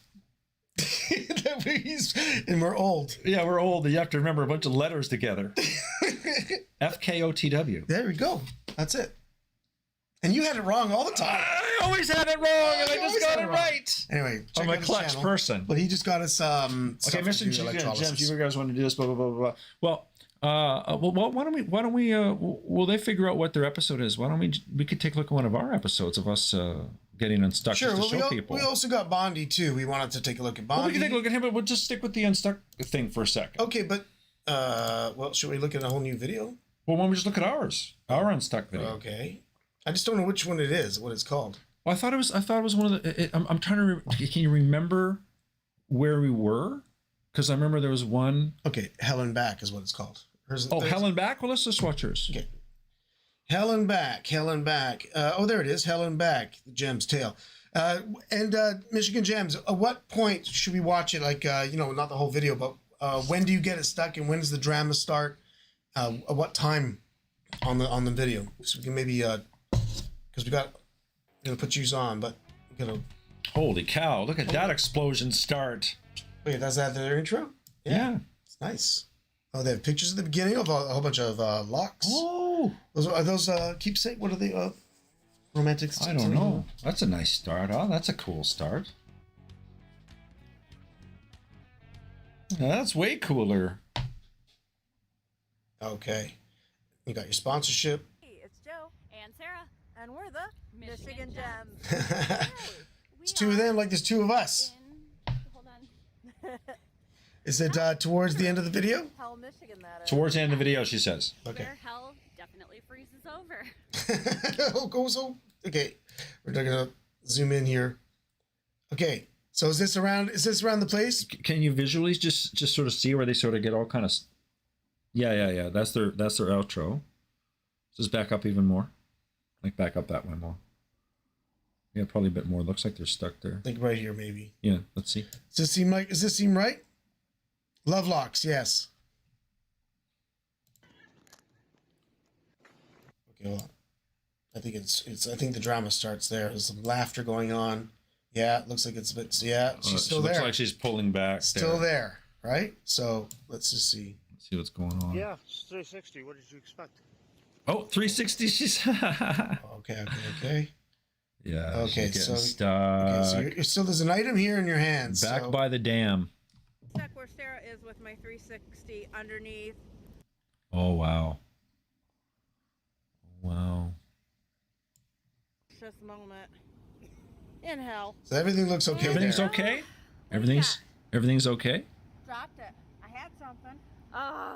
And we're old.
Yeah, we're old. You have to remember a bunch of letters together. FKOTW.
There we go. That's it. And you had it wrong all the time.
I always had it wrong, and I just got it right.
Anyway,
I'm a clutch person.
But he just got us okay,
Mr. Gems, you guys want to do this, blah, blah, blah, blah. Well, why don't we, will they figure out what their episode is? Why don't we could take a look at one of our episodes of us getting unstuck just to show people.
We also got Bondi, too. We wanted to take a look at Bondi.
Well, we can take a look at him, but we'll just stick with the unstuck thing for a second.
Okay, but, well, should we look at a whole new video?
Well, why don't we just look at ours? Our unstuck video.
Okay. I just don't know which one it is, what it's called.
Well, I thought it was one of the. I'm trying to. Can you remember where we were? Because I remember there was one.
Okay, Hell and Back is what it's called.
Hell and Back. Well, let's just watch yours.
Okay. Hell and Back. There it is. Hell and Back. The Gem's Tale. And Michigan Gems. At what point should we watch it? Like, not the whole video, but when do you get it stuck, and when does the drama start? At what time on the video? So we can maybe because we're gonna put yous on, but we're gonna.
Holy cow! Look at that explosion start.
Wait, that's that their intro?
Yeah.
It's nice. Oh, they have pictures at the beginning of a whole bunch of locks.
Oh,
are those keepsake? What are they? Romantic.
I don't know. That's a nice start, huh? That's a cool start. Now, that's way cooler.
Okay. You got your sponsorship.
Hey, it's Joe
And Sarah.
and we're the Michigan Gems.
It's two of them like there's two of us.
Hold on.
Is it towards the end of the video?
Hell, Michigan, that is.
Towards the end of the video, she says.
Okay.
Where hell definitely freezes over.
Oh, go so. Okay. We're gonna zoom in here. Okay. So is this around the place?
Can you visually just sort of see where they sort of get all kind of... Yeah. That's their outro. Just back up even more. Like back up that way more. Yeah, probably a bit more. Looks like they're stuck there.
I think right here, maybe.
Yeah, let's see.
Does this seem right? Love locks, yes. Okay, hold on. I think I think the drama starts there. There's some laughter going on. Yeah, it looks like it's a bit. Yeah, she's still there.
Looks like she's pulling back.
Still there, right? So let's just see.
Let's see what's going on.
Yeah, it's 360. What did you expect?
Oh, 360. She's.
Okay.
Yeah.
Okay,
she's
so
getting stuck.
okay, so you're still there's an item here in your hands.
Back
so.
by the dam.
Stuck where Sarah is with my 360 underneath.
Oh wow. Wow.
Just a moment. In hell.
So everything looks okay.
Everything's
there.
okay. Everything's okay.
Dropped it. I had something.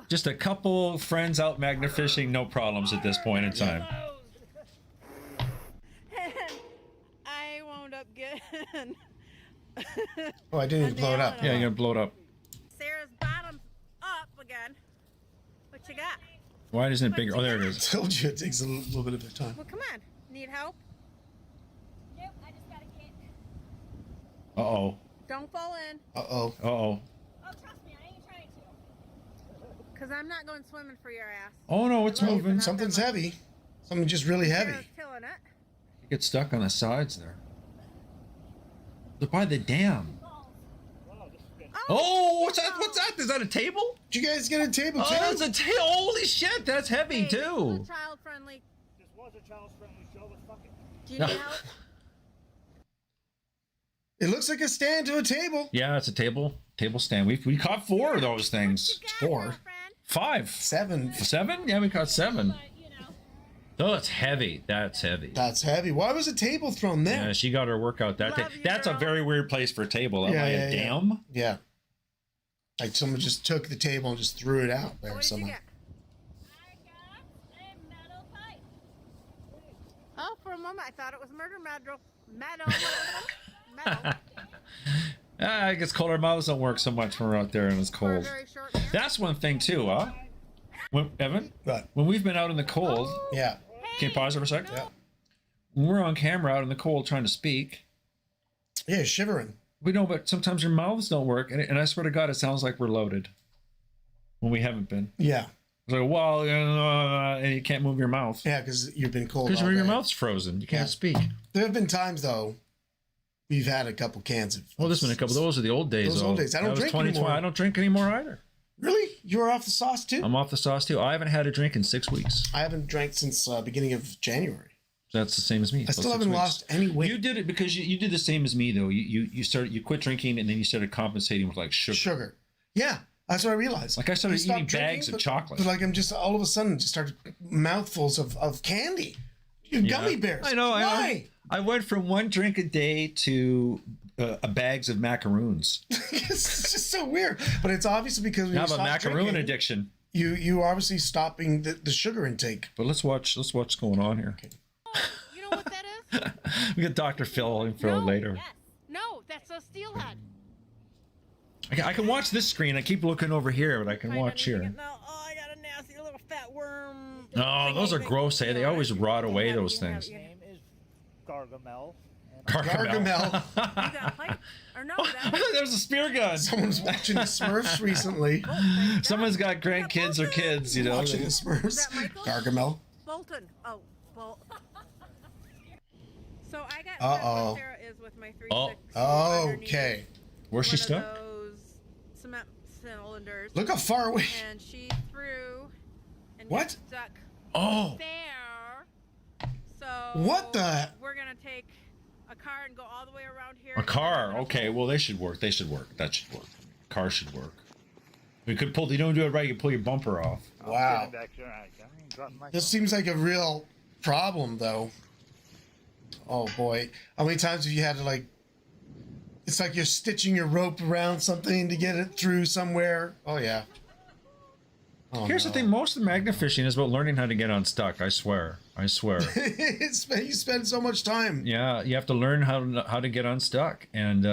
Just a couple friends out magna fishing, no problems at this point in time.
And I wound up getting
Oh, I didn't even blow it up.
Yeah, you're gonna blow it up.
Sarah's bottom's up again. What you got?
Why isn't it bigger? Oh, there it
I
is.
told you it takes a little bit of time.
Well, come on. Need help?
Nope, I just got a kit.
Uh oh.
Don't fall in,
Uh-oh.
Uh oh.
Oh, trust me, I ain't trying to.
because I'm not going swimming for your ass.
Oh no, it's
Hello?
moving.
Something's heavy. Something just really heavy.
Sarah's killing it.
You get stuck on the sides there. They're by the dam. Oh, what's that? What's that? Is that a table?
Did you guys get a table too?
Oh, that's a table. Holy shit, that's heavy
Hey, this is
too.
a child-friendly.
This was a child-friendly show, but fuck it.
Do you need help?
It looks like a stand to a table.
Yeah, it's a table stand. We caught 4 of those things.
What you got,
4.
girlfriend?
5.
7.
7? Yeah, we caught 7.
But, you know.
Oh, it's heavy. That's heavy.
That's heavy. Why was a table thrown there?
Yeah, she got her workout that day.
Love you,
That's a
girl.
very weird place for a table. Am
Yeah,
I a
yeah, yeah.
dam?
Yeah. Like someone just took the table and just threw it out there
What did you
somehow.
get?
I got a metal pipe.
Oh, for a moment I thought it was murder metal.
I guess colder mouths don't work so much when we're out there and it's
For a
cold.
very short man.
That's one thing too, huh? Evan,
But
when we've been out in the cold,
yeah.
can you pause for a sec?
Yeah.
When we're on camera out in the cold trying to speak,
Yeah, shivering.
we know, but sometimes your mouths don't work, and I swear to God, it sounds like we're loaded when we haven't been.
Yeah.
It's like, well, and you can't move your mouth
Yeah, because you've been cold.
because
all
your
day.
mouth's frozen. You can't
Yeah.
speak.
There have been times though, we've had a couple cans of.
Well, there's been a couple. Those are the old days.
Those old
though.
days. I don't
That was
drink
2020.
anymore.
I don't drink anymore either.
Really? You were off the sauce too?
I'm off the sauce too. I haven't had a drink in 6 weeks.
I haven't drank since beginning of January.
That's the same as me.
I still
About 6
haven't
weeks.
lost any weight.
You did it because you did the same as me though. You quit drinking and then you started compensating with like sugar.
Yeah, that's what I realized.
Like I started
stopped
eating
drinking,
bags of
but-
chocolate.
But like I'm just all of a sudden just started mouthfuls of candy.
Yeah.
Gummy bears.
I know.
Why?
I went from 1 drink a day to bags of macaroons.
It's just so weird. But it's obviously because when
I
you
have a
stop
macaroon
drinking,
addiction.
you obviously stopping the sugar intake.
But let's watch what's going on here.
You know what that is?
We got Dr. Phil info
No.
later.
Yes.
No, that's a steelhead.
I can watch this screen. I keep looking over here, but I can
Kinda
watch
needing
here.
it now. Oh, I got a nasty little fat worm.
Oh, those are gross, eh? They always rot away, those things.
His name is Gargamel.
Gargamel.
You got a pipe? Or no,
There's a spear gun.
Someone's watching the Smurfs recently.
Someone's got grandkids or kids, you know.
Watching the
Was
Smurfs.
that Michael?
Gargamel.
Bolton. Oh, Bolt. So I got
Uh-oh.
Sarah is with my 360.
Oh.
Okay.
Where's she
One
stuck?
of those cement cylinders.
Look how far away.
And she threw and
What?
got stuck
Oh.
there. So
What the-
We're gonna take a car and go all the way around here.
A car. Okay, well, they should work. They should work. That should work. Car should work. You could pull. You don't do it right. You pull your bumper off.
Wow.
Getting back there, I ain't dropping my
This
phone.
seems like a real problem, though. Oh boy, how many times have you had to like? It's like you're stitching your rope around something to get it through somewhere. Oh yeah. Oh,
Here's the thing: most of magnet fishing is about learning how to get unstuck. I swear. I swear.
You spend so much time.
Yeah, you have to learn how to get unstuck, and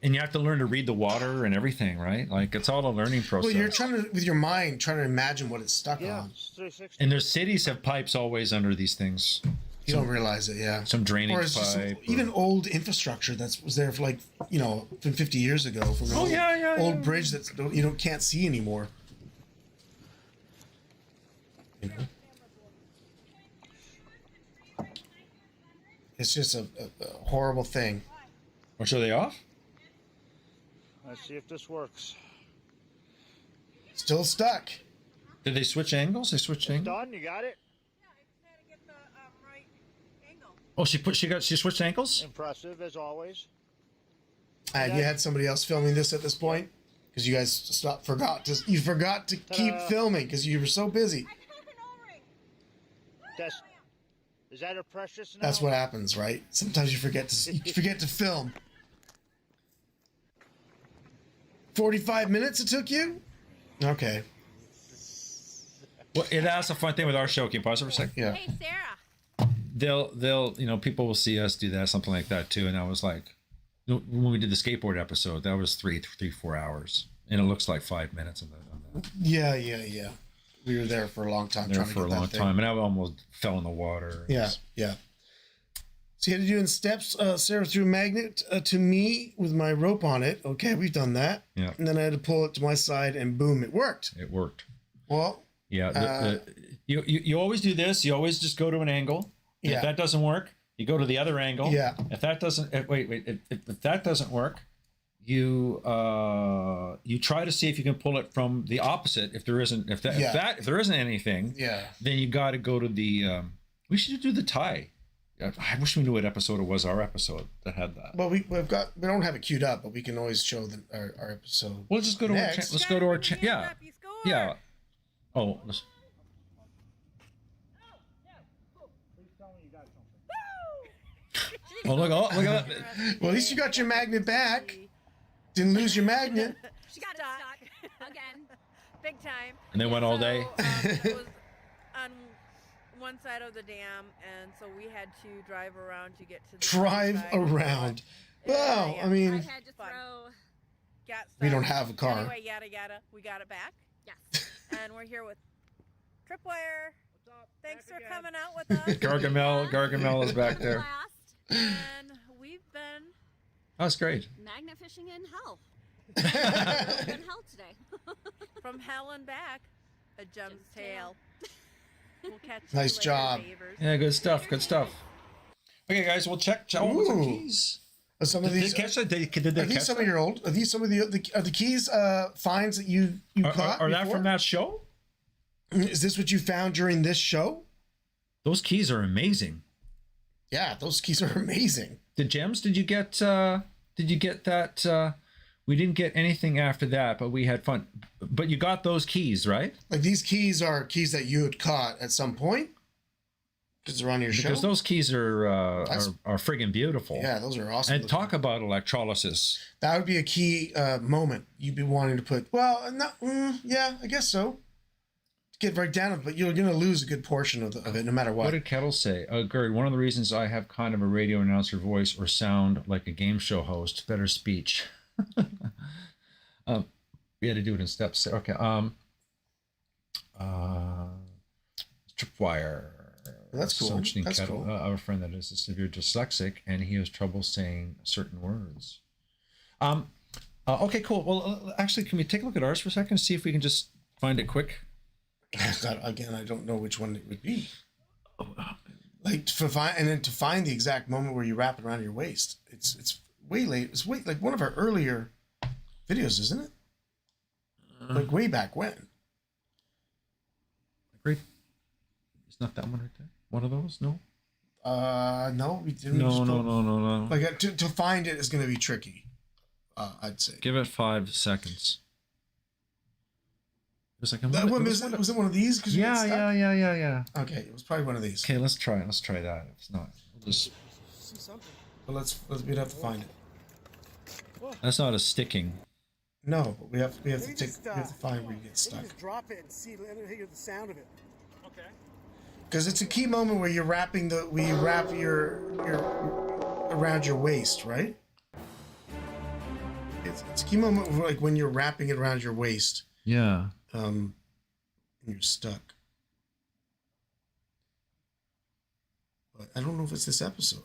you have to learn to read the water and everything, right? Like it's all a learning process.
Well, you're trying to, with your mind, trying to imagine what it's stuck
Yeah,
on.
it's 360.
And their cities have pipes always under these things.
You don't realize it, yeah.
Some drainage
Or it's just
pipe.
even old infrastructure that was there for like, from 50 years ago. From an old bridge that can't see anymore. You know? It's just a horrible thing.
Or so they off?
Let's see if this works.
Still stuck.
Did they switch angles? They switched angles.
Done, you got it?
Yeah, I just had to get the right angle.
Oh, she switched ankles.
Impressive, as always.
Have you had somebody else filming this at this point? Because you guys forgot to keep filming because you were so busy.
Is that a precious now?
That's what happens, right? Sometimes you forget to film. 45 minutes it took you? Okay.
Well, that's a fun thing with our show. Can you pause it for a second?
Yeah.
Hey, Sarah.
They'll people will see us do that, something like that too. And I was like, when we did the skateboard episode, that was 4 hours, and it looks like 5 minutes of that.
Yeah. We were there for a long time.
There for a long time, and I almost fell in the water.
Yeah. So you had to do in steps, Sarah threw a magnet to me with my rope on it. Okay, we've done that.
Yeah.
And then I had to pull it to my side, and boom, it worked.
It worked.
Well.
Yeah. You always do this. You always just go to an angle.
Yeah.
If that doesn't work, you go to the other angle.
Yeah.
If that doesn't if that doesn't work, you try to see if you can pull it from the opposite. If there isn't if there isn't anything, then you got to go to the we should do the tie. I wish we knew what episode it was. Our episode that had that.
Well, we don't have it queued up, but we can always show our episode.
Well, let's just go to
next.
let's go to our yeah. Oh. Oh, look at that.
Well, at least you got your magnet back. Didn't lose your magnet.
She got stuck again, big time.
And they went all day.
It was on one side of the dam, and so we had to drive around to get to the
Drive
side.
around. Well, I mean,
I had to throw.
Got
we don't
stuck.
have a car.
Anyway, yada yada. We got it back,
Yes.
and we're here with Tripwire. Thanks for coming out with us.
Gargamel is back there.
Blast.
And we've been
That's great.
Magnet fishing in hell. In hell today.
from hell and back. A gem's tail. We'll catch you
Nice
later,
job.
Beavers.
Yeah, good stuff. Good stuff. Okay, guys, we'll check. Oh, what's the
Ooh.
keys?
Some of
Did
these.
they catch that? Did they
Are these
catch
some
that?
of your old? Are these some of the keys finds that you caught?
Are that
before?
from that show?
Is this what you found during this show?
Those keys are amazing.
Yeah, those keys are amazing.
The gems? Did you get that? We didn't get anything after that, but we had fun. But you got those keys, right?
Like these keys are keys that you had caught at some point because they're on your show.
Because those keys are friggin' beautiful.
Yeah, those are awesome.
And talk about electrolysis.
That would be a key moment you'd be wanting to put. Well, yeah, I guess so. Get right down to it, but you're going to lose a good portion of it no matter what.
What did Kettle say? Gerd, one of the reasons I have kind of a radio announcer voice or sound like a game show host, better speech. We had to do it in steps. Okay. Tripwire.
That's cool.
Functioning
That's
Kettle.
cool.
I have a friend that is a severe dyslexic, and he has trouble saying certain words. Okay, cool. Well, actually, can we take a look at ours for a second? See if we can just find it quick.
Again, I don't know which one it would be. Like to find the exact moment where you wrap it around your waist. It's way late. It's like one of our earlier videos, isn't it? Like way back when.
Great. It's not that one right there. One of those? No.
No, we didn't.
No.
Like to find it is going to be tricky. I'd say.
Give it 5 seconds. It was like
Was it one of these? 'Cause you get stuck?
Yeah.
Okay, it was probably one of these.
Okay, let's try it. Let's try that. If it's not, we'll just.
See something.
But we'd have to find it.
That's not a sticking.
No, but we have to
Maybe
take.
just,
We have to find where you get
Maybe
stuck.
just drop it and see. Let me hear the sound of it.
Okay.
Because it's a key moment where you're wrapping where you wrap your around your waist, right? It's a key moment like when you're wrapping it around your waist,
Yeah.
and you're stuck. But I don't know if it's this episode.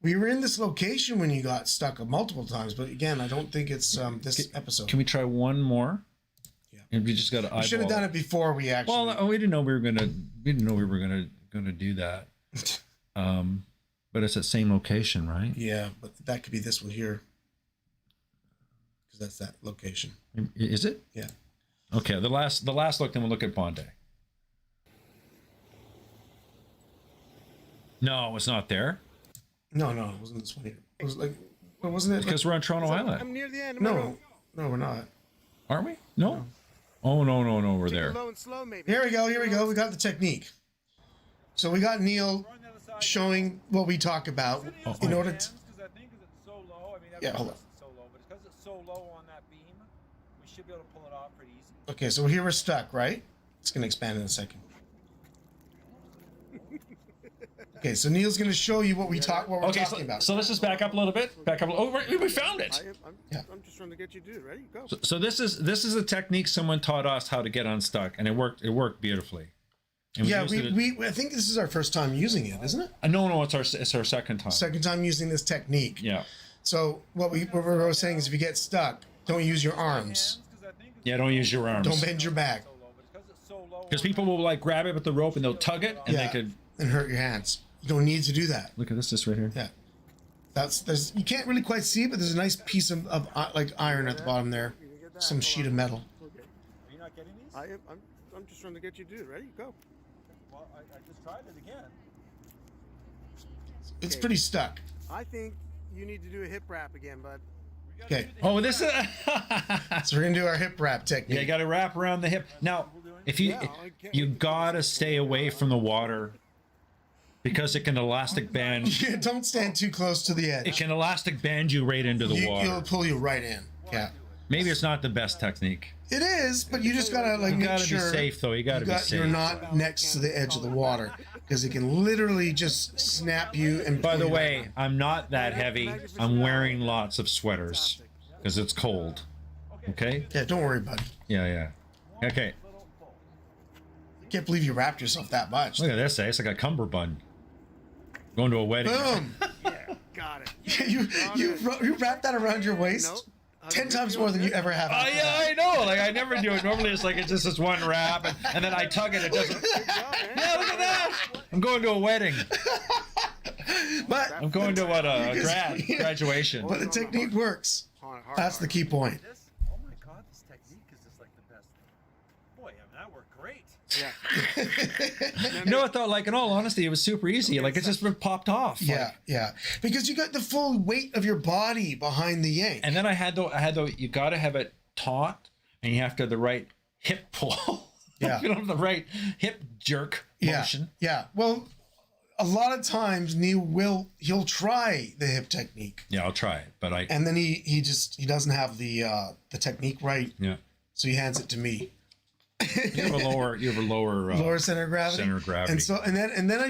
We were in this location when you got stuck multiple times, but again, I don't think it's this episode.
Can we try one more?
Yeah.
And we just got to eyeball.
We should have done it before we actually.
Well, we didn't know we were gonna. We didn't know we were gonna do that. But it's that same location, right?
Yeah, but that could be this one here. Because that's that location.
Is it?
Yeah.
Okay. The last look. Then we'll look at Bondi. No, it's not there.
No, it wasn't this one here. It was like, well, wasn't it?
Because we're on Toronto Island.
I'm near the end. Am I wrong?
No, we're not.
Aren't we? No. Oh no, we're
Take it
there.
low and slow, maybe.
Here we go. We got the technique. So we got Neil showing what we talk about in order to.
Because I think it's so low. I mean,
Yeah, hold on.
it's so low, but it's because it's so low on that beam, we should be able to pull it off pretty easy.
Okay, so here we're stuck, right? It's gonna expand in a second. Okay, so Neil's gonna show you what we're talking about.
So let's just back up a little bit. Back up. Oh, we found it.
I'm just trying to get you to do it. Ready? Go.
So this is a technique someone taught us how to get unstuck, and it worked beautifully. And
Yeah,
used it
we I think this is our first time using it, isn't it?
no, it's our second time.
Second time using this technique.
Yeah.
So what we were saying is, if you get stuck, don't use your arms.
Yeah, don't use your arms.
Don't bend your back.
Because people will like grab it with the rope and they'll tug it, and
Yeah,
they could
and hurt your hands. You don't need to do that.
look at this right here.
Yeah. There's you can't really quite see it, but there's a nice piece of like iron at the bottom there. Some sheet of metal.
Okay.
Are you not getting these?
I'm just trying to get you to do it. Ready? Go.
Well, I just tried it again.
It's pretty stuck.
I think you need to do a hip wrap again, bud.
Okay.
Oh, this is.
So we're gonna do our hip wrap technique.
Yeah, you got to wrap around the hip. Now, if you gotta stay away from the water, because it can elastic band.
Yeah, don't stand too close to the edge.
It can elastic band you right into the water.
It'll pull you right in. Yeah.
Maybe it's not the best technique.
It is, but you just gotta like
You
make
gotta
sure
be safe, though. You gotta be safe.
You're not next to the edge of the water because it can literally just snap you. And
By
pull
the
you
way,
back.
I'm not that heavy. I'm wearing lots of sweaters because it's cold. Okay?
Yeah, don't worry, buddy.
Yeah. Okay.
Can't believe you wrapped yourself that much.
Look at this. It's like a cummerbund. Going to a wedding.
Boom.
Yeah, got it.
You wrap that around your waist.
Nope.
10 times more than you ever have.
Oh yeah, I know. Like I never do it. Normally it's like it's just this one wrap, and then I tug it. It doesn't. Yeah, look at that. I'm going to a wedding.
But
I'm going to graduation.
But the technique works. That's the key point.
Oh my God, this technique is just like the best. Boy, I mean, that worked great.
Yeah.
You know what though? Like in all honesty, it was super easy. Like it just popped off.
Yeah, yeah. Because you got the full weight of your body behind the yank.
And then I had you got to have it taut, and you have to have the right hip pull.
Yeah.
You don't have the right hip jerk motion.
Yeah. Well, a lot of times he'll try the hip technique.
Yeah, I'll try it, but
and then he doesn't have the technique right.
Yeah.
So he hands it to me.
You have a lower
center of gravity.
Center of gravity.
And then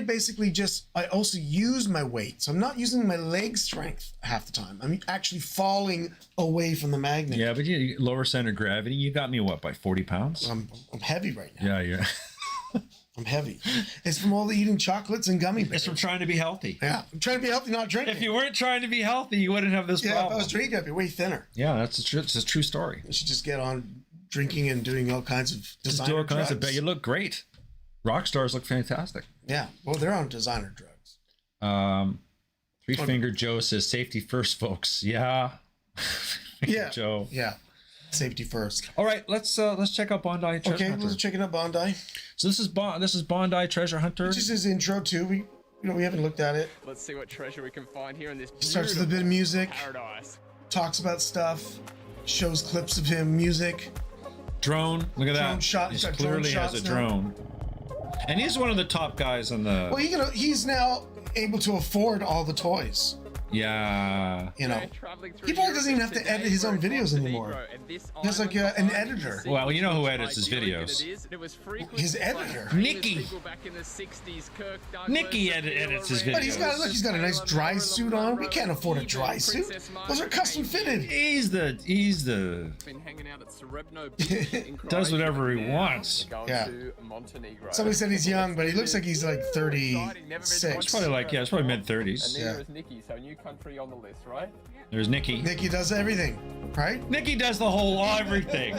I also use my weight. So I'm not using my leg strength half the time. I'm actually falling away from the magnet.
Yeah, but you lower center of gravity. You got me by 40 pounds?
I'm heavy right now.
Yeah.
I'm heavy. It's from all the eating chocolates and gummy bears.
It's from trying to be healthy.
Yeah, I'm trying to be healthy, not drinking.
If you weren't trying to be healthy, you wouldn't have this problem.
If I was drinking, I'd be way thinner.
Yeah, it's a true story.
You should just get on drinking and doing all kinds of designer drugs.
But you look great. Rock stars look fantastic.
Yeah, well, they're on designer drugs.
Three Finger Joe says safety first, folks. Yeah.
Yeah,
Joe.
Yeah, safety first.
All right, let's check out Bondi Treasure
Okay,
Hunter.
let's check it out, Bondi.
So this is Bondi Treasure Hunter.
This is his intro too. We haven't looked at it.
Let's see what treasure we can find here in this
Starts with a bit of music.
paradise.
talks about stuff, shows clips of him, music.
Drone. Look at
Drone
that.
shot-
He
he's got drone
clearly has
shots
a
now.
drone. And he's one of the top guys on the.
Well, he's now able to afford all the toys.
Yeah.
You know, he probably doesn't even have to edit his own videos anymore. He has like an editor.
Well, you know who edits his videos?
His editor.
Nikki. Nikki edits his videos.
But he's got a nice dry suit on. We can't afford a dry suit. Those are custom fitted.
He's the
Been hanging out at Serebno
does whatever he wants.
Yeah. Somebody said he's young, but he looks like he's like 36.
It's probably like, yeah, it's probably mid-30s.
Yeah.
Nikki, so new country on the list, right?
There's Nikki.
Nikki does everything, right?
Nikki does the whole everything.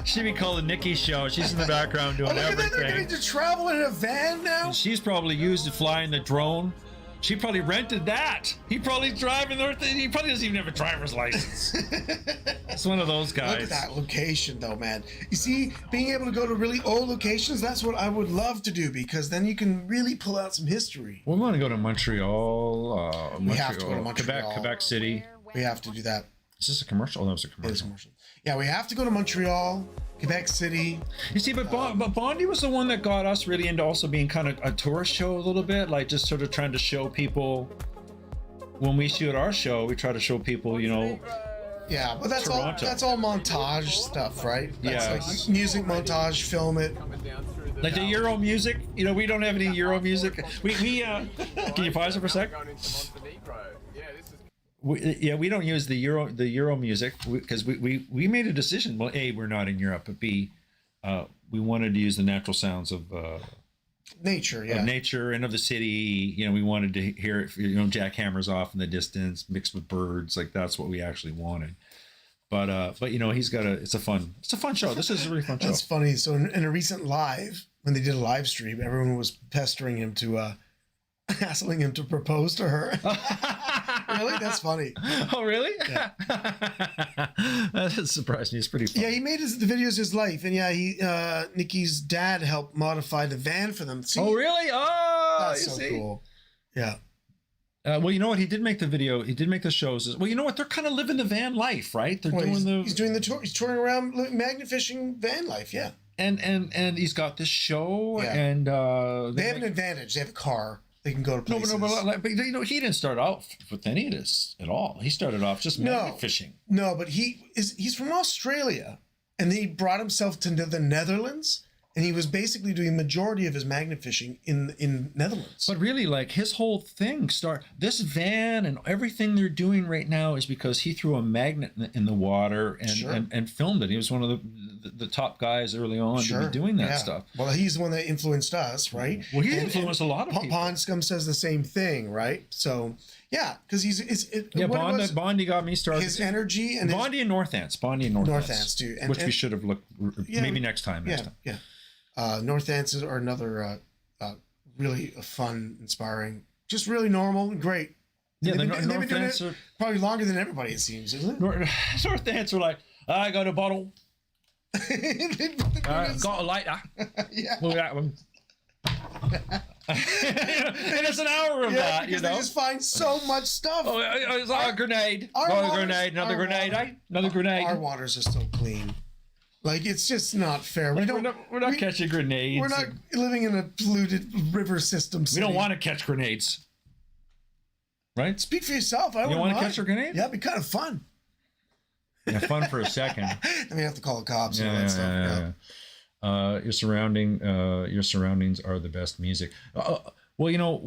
She'd be called the Nikki Show. She's in the background doing
Look at that, they're
everything.
getting to travel in a van now.
She's probably used to flying the drone. She probably rented that. He probably driving there. He probably doesn't even have a driver's license. It's one of those guys.
Look at that location, though, man. You see, being able to go to really old locations, that's what I would love to do, because then you can really pull out some history.
We want to go to Montreal.
We have to go to Montreal.
Quebec City.
We have to do that.
Is this a commercial? Oh, that was a
It is
commercial.
commercial. Yeah, we have to go to Montreal, Quebec City.
You see, but Bondi was the one that got us really into also being kind of a tourist show a little bit, like just sort of trying to show people. When we shoot our show, we try to show people, you know.
Yeah, but that's
Toronto.
all montage stuff, right? That's
Yeah.
like music montage, film it.
Like the Euro music, you know, we don't have any Euro music. We can you pause it for a sec? We don't use the Euro music because we made a decision. Well, A, we're not in Europe, but B, we wanted to use the natural sounds of
Nature, yeah.
of nature and of the city. You know, we wanted to hear it, you know, jackhammers off in the distance mixed with birds. Like that's what we actually wanted. But you know, it's a fun show. This is a really fun show.
That's funny. So in a recent live, when they did a live stream, everyone was pestering him to hassling him to propose to her. Really? That's funny.
Oh, really?
Yeah.
That surprised me. It's pretty fun.
Yeah, he made the videos his life, and yeah, Nikki's dad helped modify the van for them. See?
Oh, really? Oh,
That's
you
so
see?
cool. Yeah.
Well, you know what? He did make the video. He did make the shows. Well, you know what? They're kind of living the van life, right? They're
Well,
doing
he's doing the tour. He's touring around magnet fishing van life. Yeah.
and he's got this show,
Yeah.
and
They have an advantage. They have a car. They can go to places.
but you know, he didn't start out with any of this at all. He started off just magnet fishing.
No, but he's from Australia, and he brought himself to the Netherlands, and he was basically doing majority of his magnet fishing in Netherlands.
But really, like his whole thing this van and everything they're doing right now is because he threw a magnet in the water and,
Sure.
and filmed it. He was one of the top guys early on to be doing that stuff.
Well, he's the one that influenced us, right?
Well, he influenced a lot of people.
Pond Scum says the same thing, right? So, yeah, because
Bondi got me started.
his energy and
Bondi and Northants. Bondi and Northants.
Northants, too.
Which we should have looked,
Yeah,
maybe next time.
Yeah. Northants are another really fun, inspiring, just really normal and great.
Yeah,
And
the
they've been doing
Northants
it
are...
probably longer than everybody, it seems, isn't it?
Northants are like, I got a bottle. Got a lighter.
Yeah.
Look at that one. And it's an hour of that,
because
you know.
they just find so much stuff.
Oh, it's like a grenade.
Our
Another
waters-
grenade. Another
our
grenade.
water-
Eh? Another grenade.
Our waters are so clean. Like, it's just not fair.
Like, we're not catching grenades.
We're not living in a polluted river system.
We don't want to catch grenades. Right?
Speak for yourself. I
You
don't
want to
mind.
catch a grenade?
Yeah, it'd be kind of fun.
Yeah, fun for a second.
Then we have to call the cops and all that stuff. Yeah.
Your surroundings are the best music. Well, you know,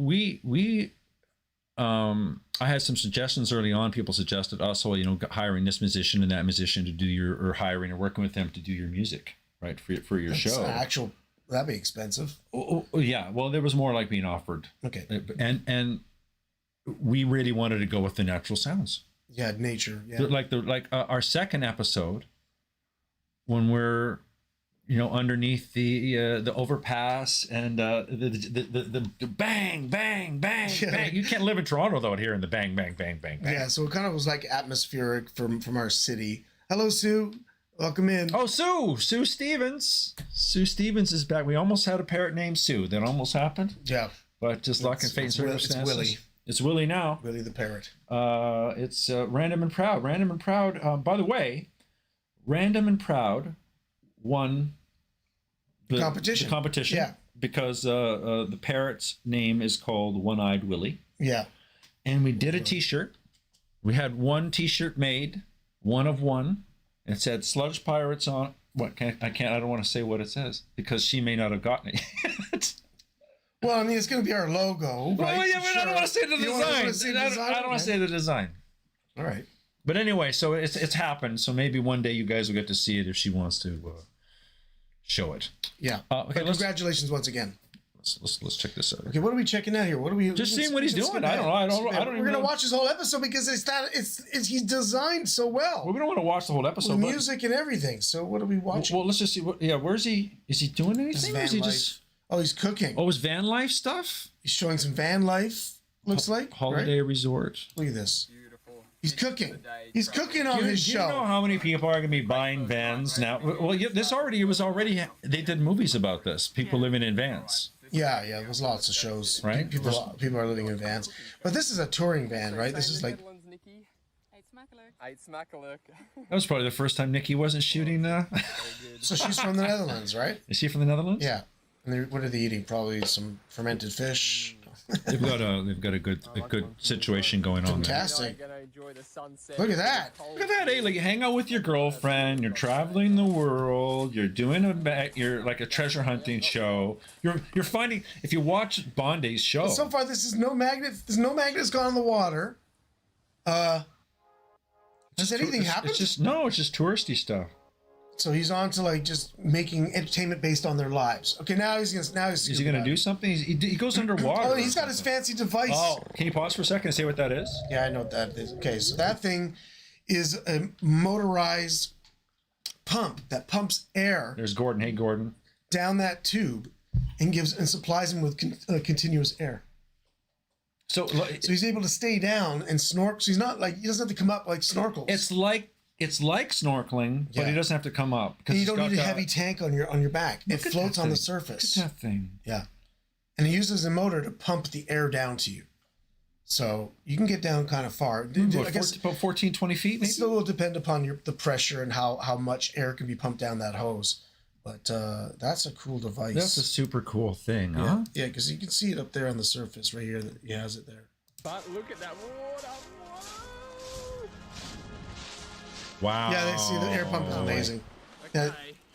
I had some suggestions early on. People suggested also, you know, hiring this musician and that musician to do or hiring or working with them to do your music, right, for your
That's
show.
That'd be expensive.
Oh, yeah. Well, there was more like being offered.
Okay.
And we really wanted to go with the natural sounds.
Yeah, nature. Yeah.
Like our second episode, when we're, you know, underneath the overpass and the bang bang bang bang. You can't live in Toronto without hearing the bang bang bang bang bang.
Yeah, so it kind of was like atmospheric from our city. Hello, Sue. Welcome in.
Oh, Sue Stevens. Sue Stevens is back. We almost had a parrot named Sue. That almost happened.
Yeah.
But just luck and fate and circumstances.
It's Willie.
It's Willie now.
Willie the parrot.
It's Random and Proud. Random and Proud. By the way, Random and Proud won the competition.
Yeah.
Because the parrot's name is called One-Eyed Willie.
Yeah.
And we did a T-shirt. We had one T-shirt made, one of one. It said Sludge Pirates on. What? I don't want to say what it says because she may not have gotten it.
Well, I mean, it's going to be our logo, right?
Well, yeah, but
sure.
I don't want to say the design. I don't want to say the design.
All right.
But anyway, so it's happened. So maybe one day you guys will get to see it if she wants to show it.
Yeah.
Okay.
Congratulations once again.
Let's check this out.
Okay, what are we checking out here? What are we
just seeing what he's doing? I don't know.
We're gonna watch this whole episode because he's designed so well.
We're gonna want to watch the whole episode.
With music and everything. So what are we watching?
Well, let's just see. Where is he? Is he doing anything? Or is he
just? Oh, he's cooking.
Oh, his van life stuff.
He's showing some van life. Looks like
holiday resort.
Look at this. He's cooking. He's cooking on his show.
Do you know how many people are going to be buying vans now? Well, they did movies about this. People living in vans.
Yeah, there's lots of shows.
Right?
People are living in vans. But this is a touring van, right? This is like...
That was probably the first time Nikki wasn't shooting.
So she's from the Netherlands, right?
Is she from the Netherlands?
Yeah. And what are they eating? Probably some fermented fish.
They've got a good situation going on there.
Fantastic. Look at that.
Look at that. Hey, like, hang out with your girlfriend. You're traveling the world. You're doing you're like a treasure hunting show. You're finding, if you watch Bondi's show.
So far, this is no magnet. There's no magnets gone in the water. Does anything happen?
It's just touristy stuff.
So he's on to like just making entertainment based on their lives. Okay, now he's
Is he gonna do something? He goes underwater.
Oh, he's got his fancy device.
Oh, can you pause for a second and say what that is?
Yeah, I know what that is. Okay, so that thing is a motorized pump that pumps air.
There's Gordon. Hey, Gordon.
Down that tube and supplies him with continuous air. So he's able to stay down and snorkel. So he's not like, he doesn't have to come up like snorkels.
It's like snorkeling, but he doesn't have to come up.
And you don't need a heavy tank on your back. It floats on the surface.
Look at that thing.
Yeah. And he uses a motor to pump the air down to you. So you can get down kind of far.
I guess about 14, 20 feet maybe?
It still will depend upon the pressure and how much air can be pumped down that hose. But that's a cool device.
That's a super cool thing, huh?
Yeah, because you can see it up there on the surface right here. That he has it there.
But look at that water.
Wow.
Yeah, see the air pump is amazing.
Okay.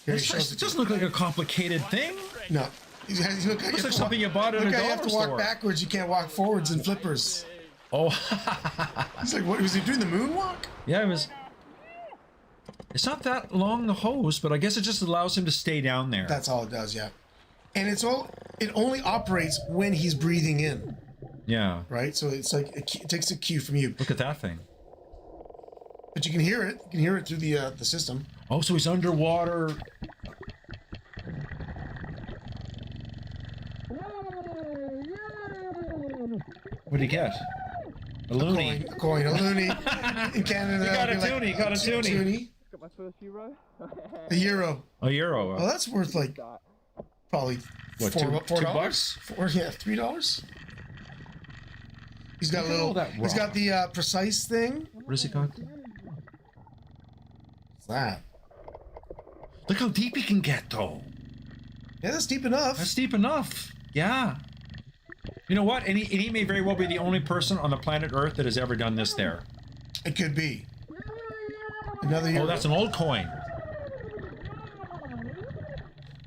It doesn't look like a complicated thing.
No.
Looks like something you bought at a dollar store.
You have to walk backwards. You can't walk forwards in flippers.
Oh.
He's like, what was he doing? The moonwalk?
Yeah, it was. It's not that long, the hose, but I guess it just allows him to stay down there.
That's all it does, yeah. And it only operates when he's breathing in.
Yeah.
Right? So it's like it takes a cue from you.
Look at that thing.
But you can hear it. You can hear it through the system.
Oh, so he's underwater. What'd he get? A loony.
A coin. A loony. In Canada,
you got a toonie. You got a toonie.
Got my first euro.
A euro.
A euro.
Well, that's worth like probably
what, $4?
$3. He's got a little. He's got the precise thing.
What has he got?
What's that?
Look how deep he can get, though.
Yeah, that's deep enough.
That's deep enough. Yeah. You know what? And he may very well be the only person on the planet Earth that has ever done this there.
It could be. Another euro.
Oh, that's an old coin.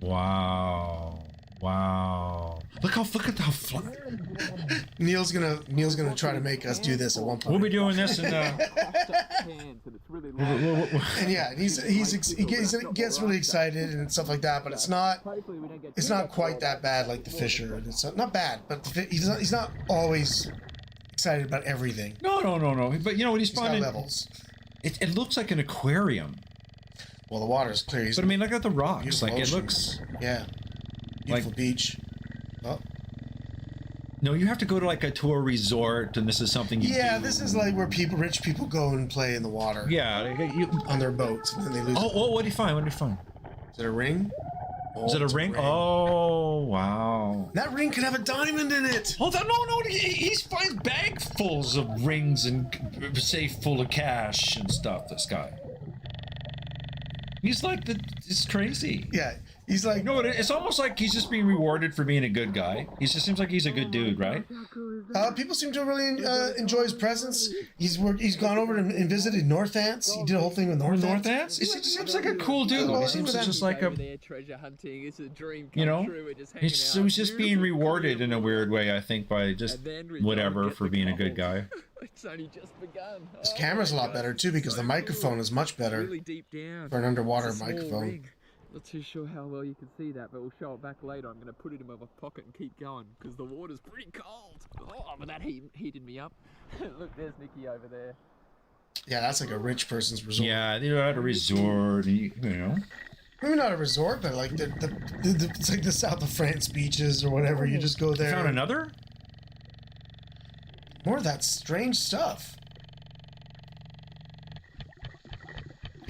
Wow. Wow. Look at how flat.
Neil's gonna try to make us do this at one point.
We'll be doing this in
and yeah, he gets really excited and stuff like that, but it's not quite that bad like the Fisher. It's not bad, but he's not always excited about everything.
No. But you know what he's finding?
Got levels.
It looks like an aquarium.
Well, the water's clear.
But I mean, look at the rocks.
Beautiful
Like
ocean.
it looks.
Yeah. Beautiful beach. Oh.
No, you have to go to like to a resort, and this is something.
This is like where rich people go and play in the water.
Yeah,
on their boats, and then they lose.
Oh, what did he find? What did he find?
Is it a ring?
Is it a ring? Oh, wow.
That ring could have a diamond in it.
Oh, no, he's finds bagfuls of rings and safe full of cash and stuff, this guy. He's like, it's crazy.
Yeah, he's like...
No, it's almost like he's just being rewarded for being a good guy. He just seems like he's a good dude, right?
People seem to really enjoy his presence. He's gone over and visited North Ants. He did a whole thing with North Ants.
He seems like a cool dude. He seems just like a...
treasure hunting. It's a dream
You know?
come true. We're just hanging
He's just being rewarded in a weird way, I think, by just whatever for being a good guy.
It's only just begun.
His camera's a lot better too because the microphone is much better
Really deep down.
for an underwater
It's a small
microphone.
ring. Not too sure how well you can see that, but we'll show it back later. I'm going to put it in my pocket and keep going because the water's pretty cold. Oh, but that heated me up. Look, there's Nikki over there.
Yeah, that's like a rich person's resort.
Yeah, they're at a resort, you know.
Maybe not a resort, but like it's like the South of France beaches or whatever. You just go there.
Found another?
More of that strange stuff.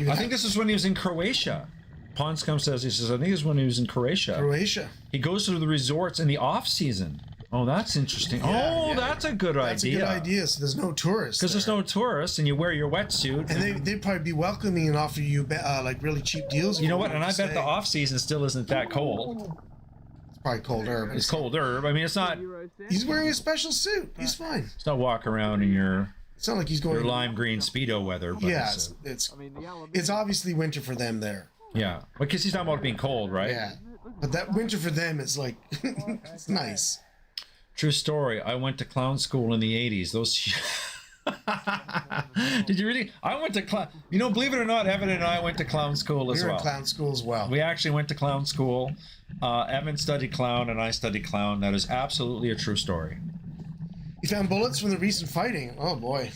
I think this is when he was in Croatia. Ponscom says, he says, I think this is when he was in Croatia.
Croatia.
He goes to the resorts in the off season. Oh, that's interesting.
Yeah.
That's a good idea.
That's a good idea. So there's no tourists.
Because there's no tourists, and you wear your wetsuit.
And they'd probably be welcoming and offer you like really cheap deals.
You know what? And I bet the off season still isn't that cold.
It's probably colder. But
It's colder. I mean, it's not.
He's wearing a special suit. He's fine.
It's not walk around in your.
It's not like he's going.
Your lime green Speedo weather. But
Yeah, it's obviously winter for them there.
Yeah, because he's talking about being cold, right?
Yeah, but that winter for them is like it's nice.
True story. I went to clown school in the 80s. Those. Did you really? I went to clown. You know, believe it or not, Evan and I went to clown school as
We were
well.
in clown school as well.
We actually went to clown school. Evan studied clown and I studied clown. That is absolutely a true story.
You found bullets from the recent fighting. Oh boy.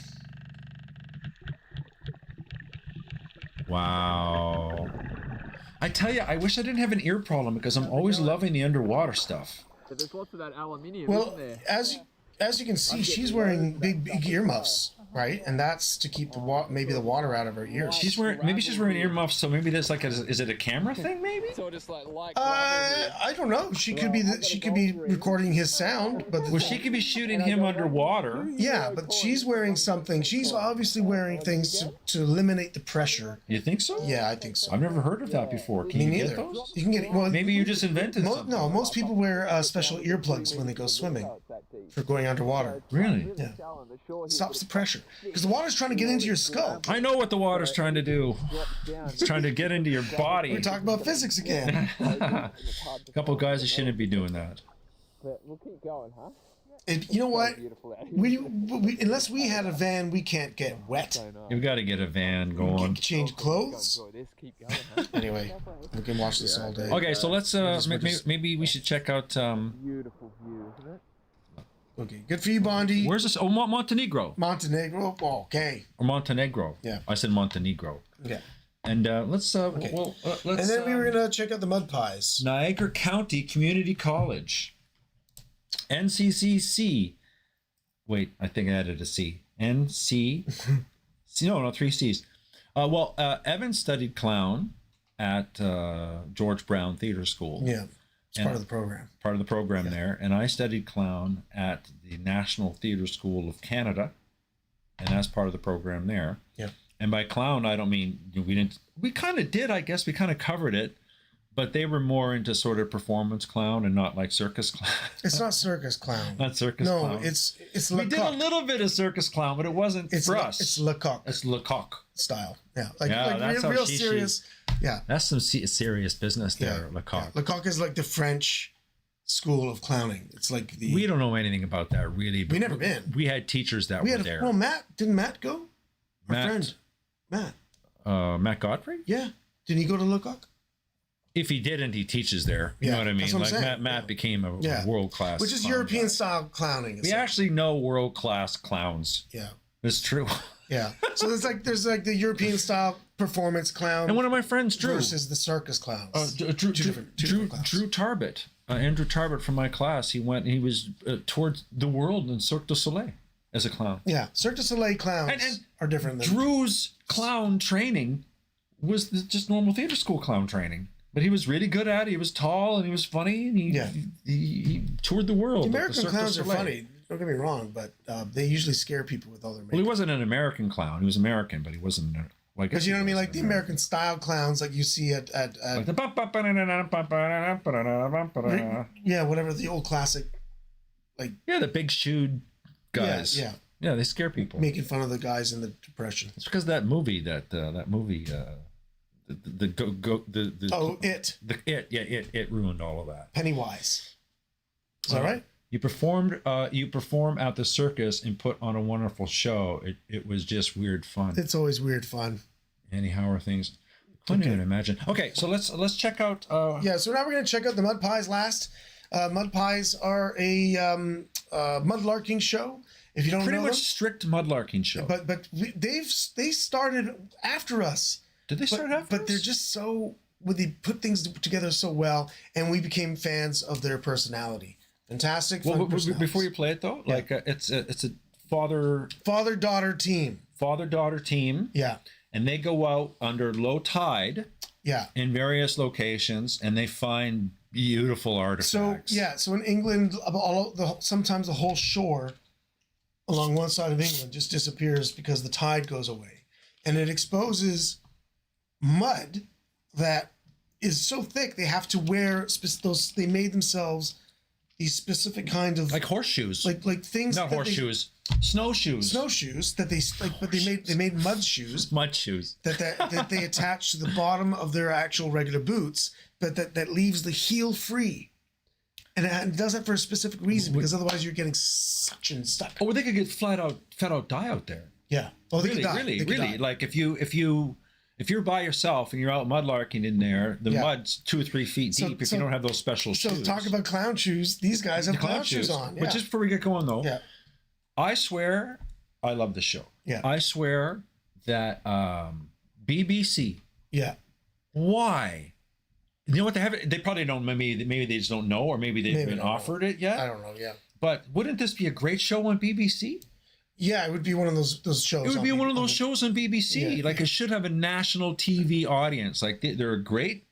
Wow. I tell you, I wish I didn't have an ear problem because I'm always loving the underwater stuff.
But there's lots of that aluminium,
Well,
isn't there?
as you can see, she's wearing big earmuffs, right? And that's to keep maybe the water out of her ears.
Maybe she's wearing earmuffs, so maybe that's like is it a camera thing? Maybe.
So just like
I don't know. She could be recording his sound, but
Well, she could be shooting him underwater.
yeah, but she's wearing something. She's obviously wearing things to eliminate the pressure.
You think so?
Yeah, I think so.
I've never heard of that before. Can
Me
you
neither.
get those?
You can get well.
Maybe you just invented something.
No, most people wear special earplugs when they go swimming for going underwater.
Really?
Yeah. Stops the pressure because the water's trying to get into your skull.
I know what the water's trying to do. It's trying to get into your body.
We're talking about physics again.
A couple guys that shouldn't be doing that.
But we'll keep going, huh?
And you know what? We unless we had a van, we can't get wet.
You've got to get a van
We
going.
can change clothes.
Keep going, huh?
Anyway, we can watch this all day.
Okay, so let's maybe we should check out
Beautiful view, isn't it?
Okay, good for you, Bondi.
where's this? Oh, Montenegro
Montenegro. Oh, okay.
or Montenegro.
Yeah.
I said Montenegro.
Yeah.
And let's
And then we were gonna check out the mud pies.
Niagara County Community College, NCCC. Wait, I think I added a C. No, 3 C's. Evan studied clown at George Brown Theater School.
Yeah, it's part of the program.
Part of the program there, and I studied clown at the National Theatre School of Canada, and that's part of the program there.
Yeah.
And by clown, I don't mean we kind of did, I guess we kind of covered it, but they were more into sort of performance clown and not like circus clown.
It's not circus clown.
Not circus
no,
clown.
it's
we did a little bit of circus clown, but it wasn't for us.
It's Lecoq.
It's Lecoq
style. Yeah,
that's how
real
she-
serious. Yeah,
That's some serious business there, Lecoq.
Yeah. Lecoq is like the French school of clowning. It's like the
We don't know anything about that really. But
We never been.
We had teachers that
we
were
had
there.
well, didn't Matt go? Our
Matt.
friend Matt.
Matt Godfrey?
Yeah, didn't he go to Lecoq?
If he didn't, he teaches there. You
Yeah,
know what I mean?
that's what I'm
Like
saying.
Matt became a
Yeah.
world class,
Which is European style clowning.
We actually know world class clowns.
Yeah.
It's true.
Yeah. So there's like the European style performance clown.
And one of my friends, Drew,
versus the circus clowns.
Drew Tarbett, Andrew Tarbett from my class. He was towards the world in Cirque du Soleil as a clown.
Yeah, Cirque du Soleil clowns
And
are different than
Drew's clown training was just normal theater school clown training. But he was really good at it. He was tall and he was funny, and he toured the world.
The
with
American
Cirque du
clowns are
Soleil.
funny. Don't get me wrong, but they usually scare people with all their makeup.
Well, he wasn't an American clown. He was American, but he wasn't. Well, I guess
Because you know what I mean,
he
like the
was
American style clowns, like you see at
like the
yeah, whatever the old classic, like
the big shoe guys. Yeah, they scare people.
Making fun of the guys in the Depression.
It's because that movie, It. It ruined all of that.
Pennywise. Is that right?
You perform at the circus and put on a wonderful show. It was just weird fun.
It's always weird fun.
Anyhow, are things. Couldn't even imagine. Okay, so let's check out.
Yeah, so now we're gonna check out the Mud Pies last. Mud Pies are a mudlarking show. If you don't
pretty
know
much
them.
strict mudlarking show.
But they started after us.
Did they start after us?
But they're just so they put things together so well, and we became fans of their personality. Fantastic. Fun personalities.
Before you play it though, like it's a
father-daughter team.
Father-daughter team.
Yeah.
And they go out under low tide.
Yeah.
In various locations, and they find beautiful artifacts.
So in England, sometimes the whole shore along one side of England just disappears because the tide goes away, and it exposes mud that is so thick they have to wear those. They made themselves these specific kind of
like horseshoes,
like things.
Not horseshoes, snowshoes.
Snowshoes that they but they made mud shoes.
Mud shoes
that they attach to the bottom of their actual regular boots, but that leaves the heel free. And it does that for a specific reason, because otherwise you're getting suction stuck.
Oh, they could get flat out die out there.
Yeah. Oh, they could die.
Really. Like if you're by yourself and you're out mudlarking in there, the mud's 2 or 3 feet deep if you don't have those special shoes.
So talk about clown shoes. These guys have clown shoes on. Yeah.
But just before we get going though, I swear I love the show.
Yeah.
I swear that BBC.
Yeah.
Why? You know what they have? They probably don't. Maybe they just don't know, or maybe they've been offered it yet.
I don't know. Yeah.
But wouldn't this be a great show on BBC?
Yeah, it would be one of those shows.
It would be one of those shows on BBC. Like it should have a national TV audience. Like they're a great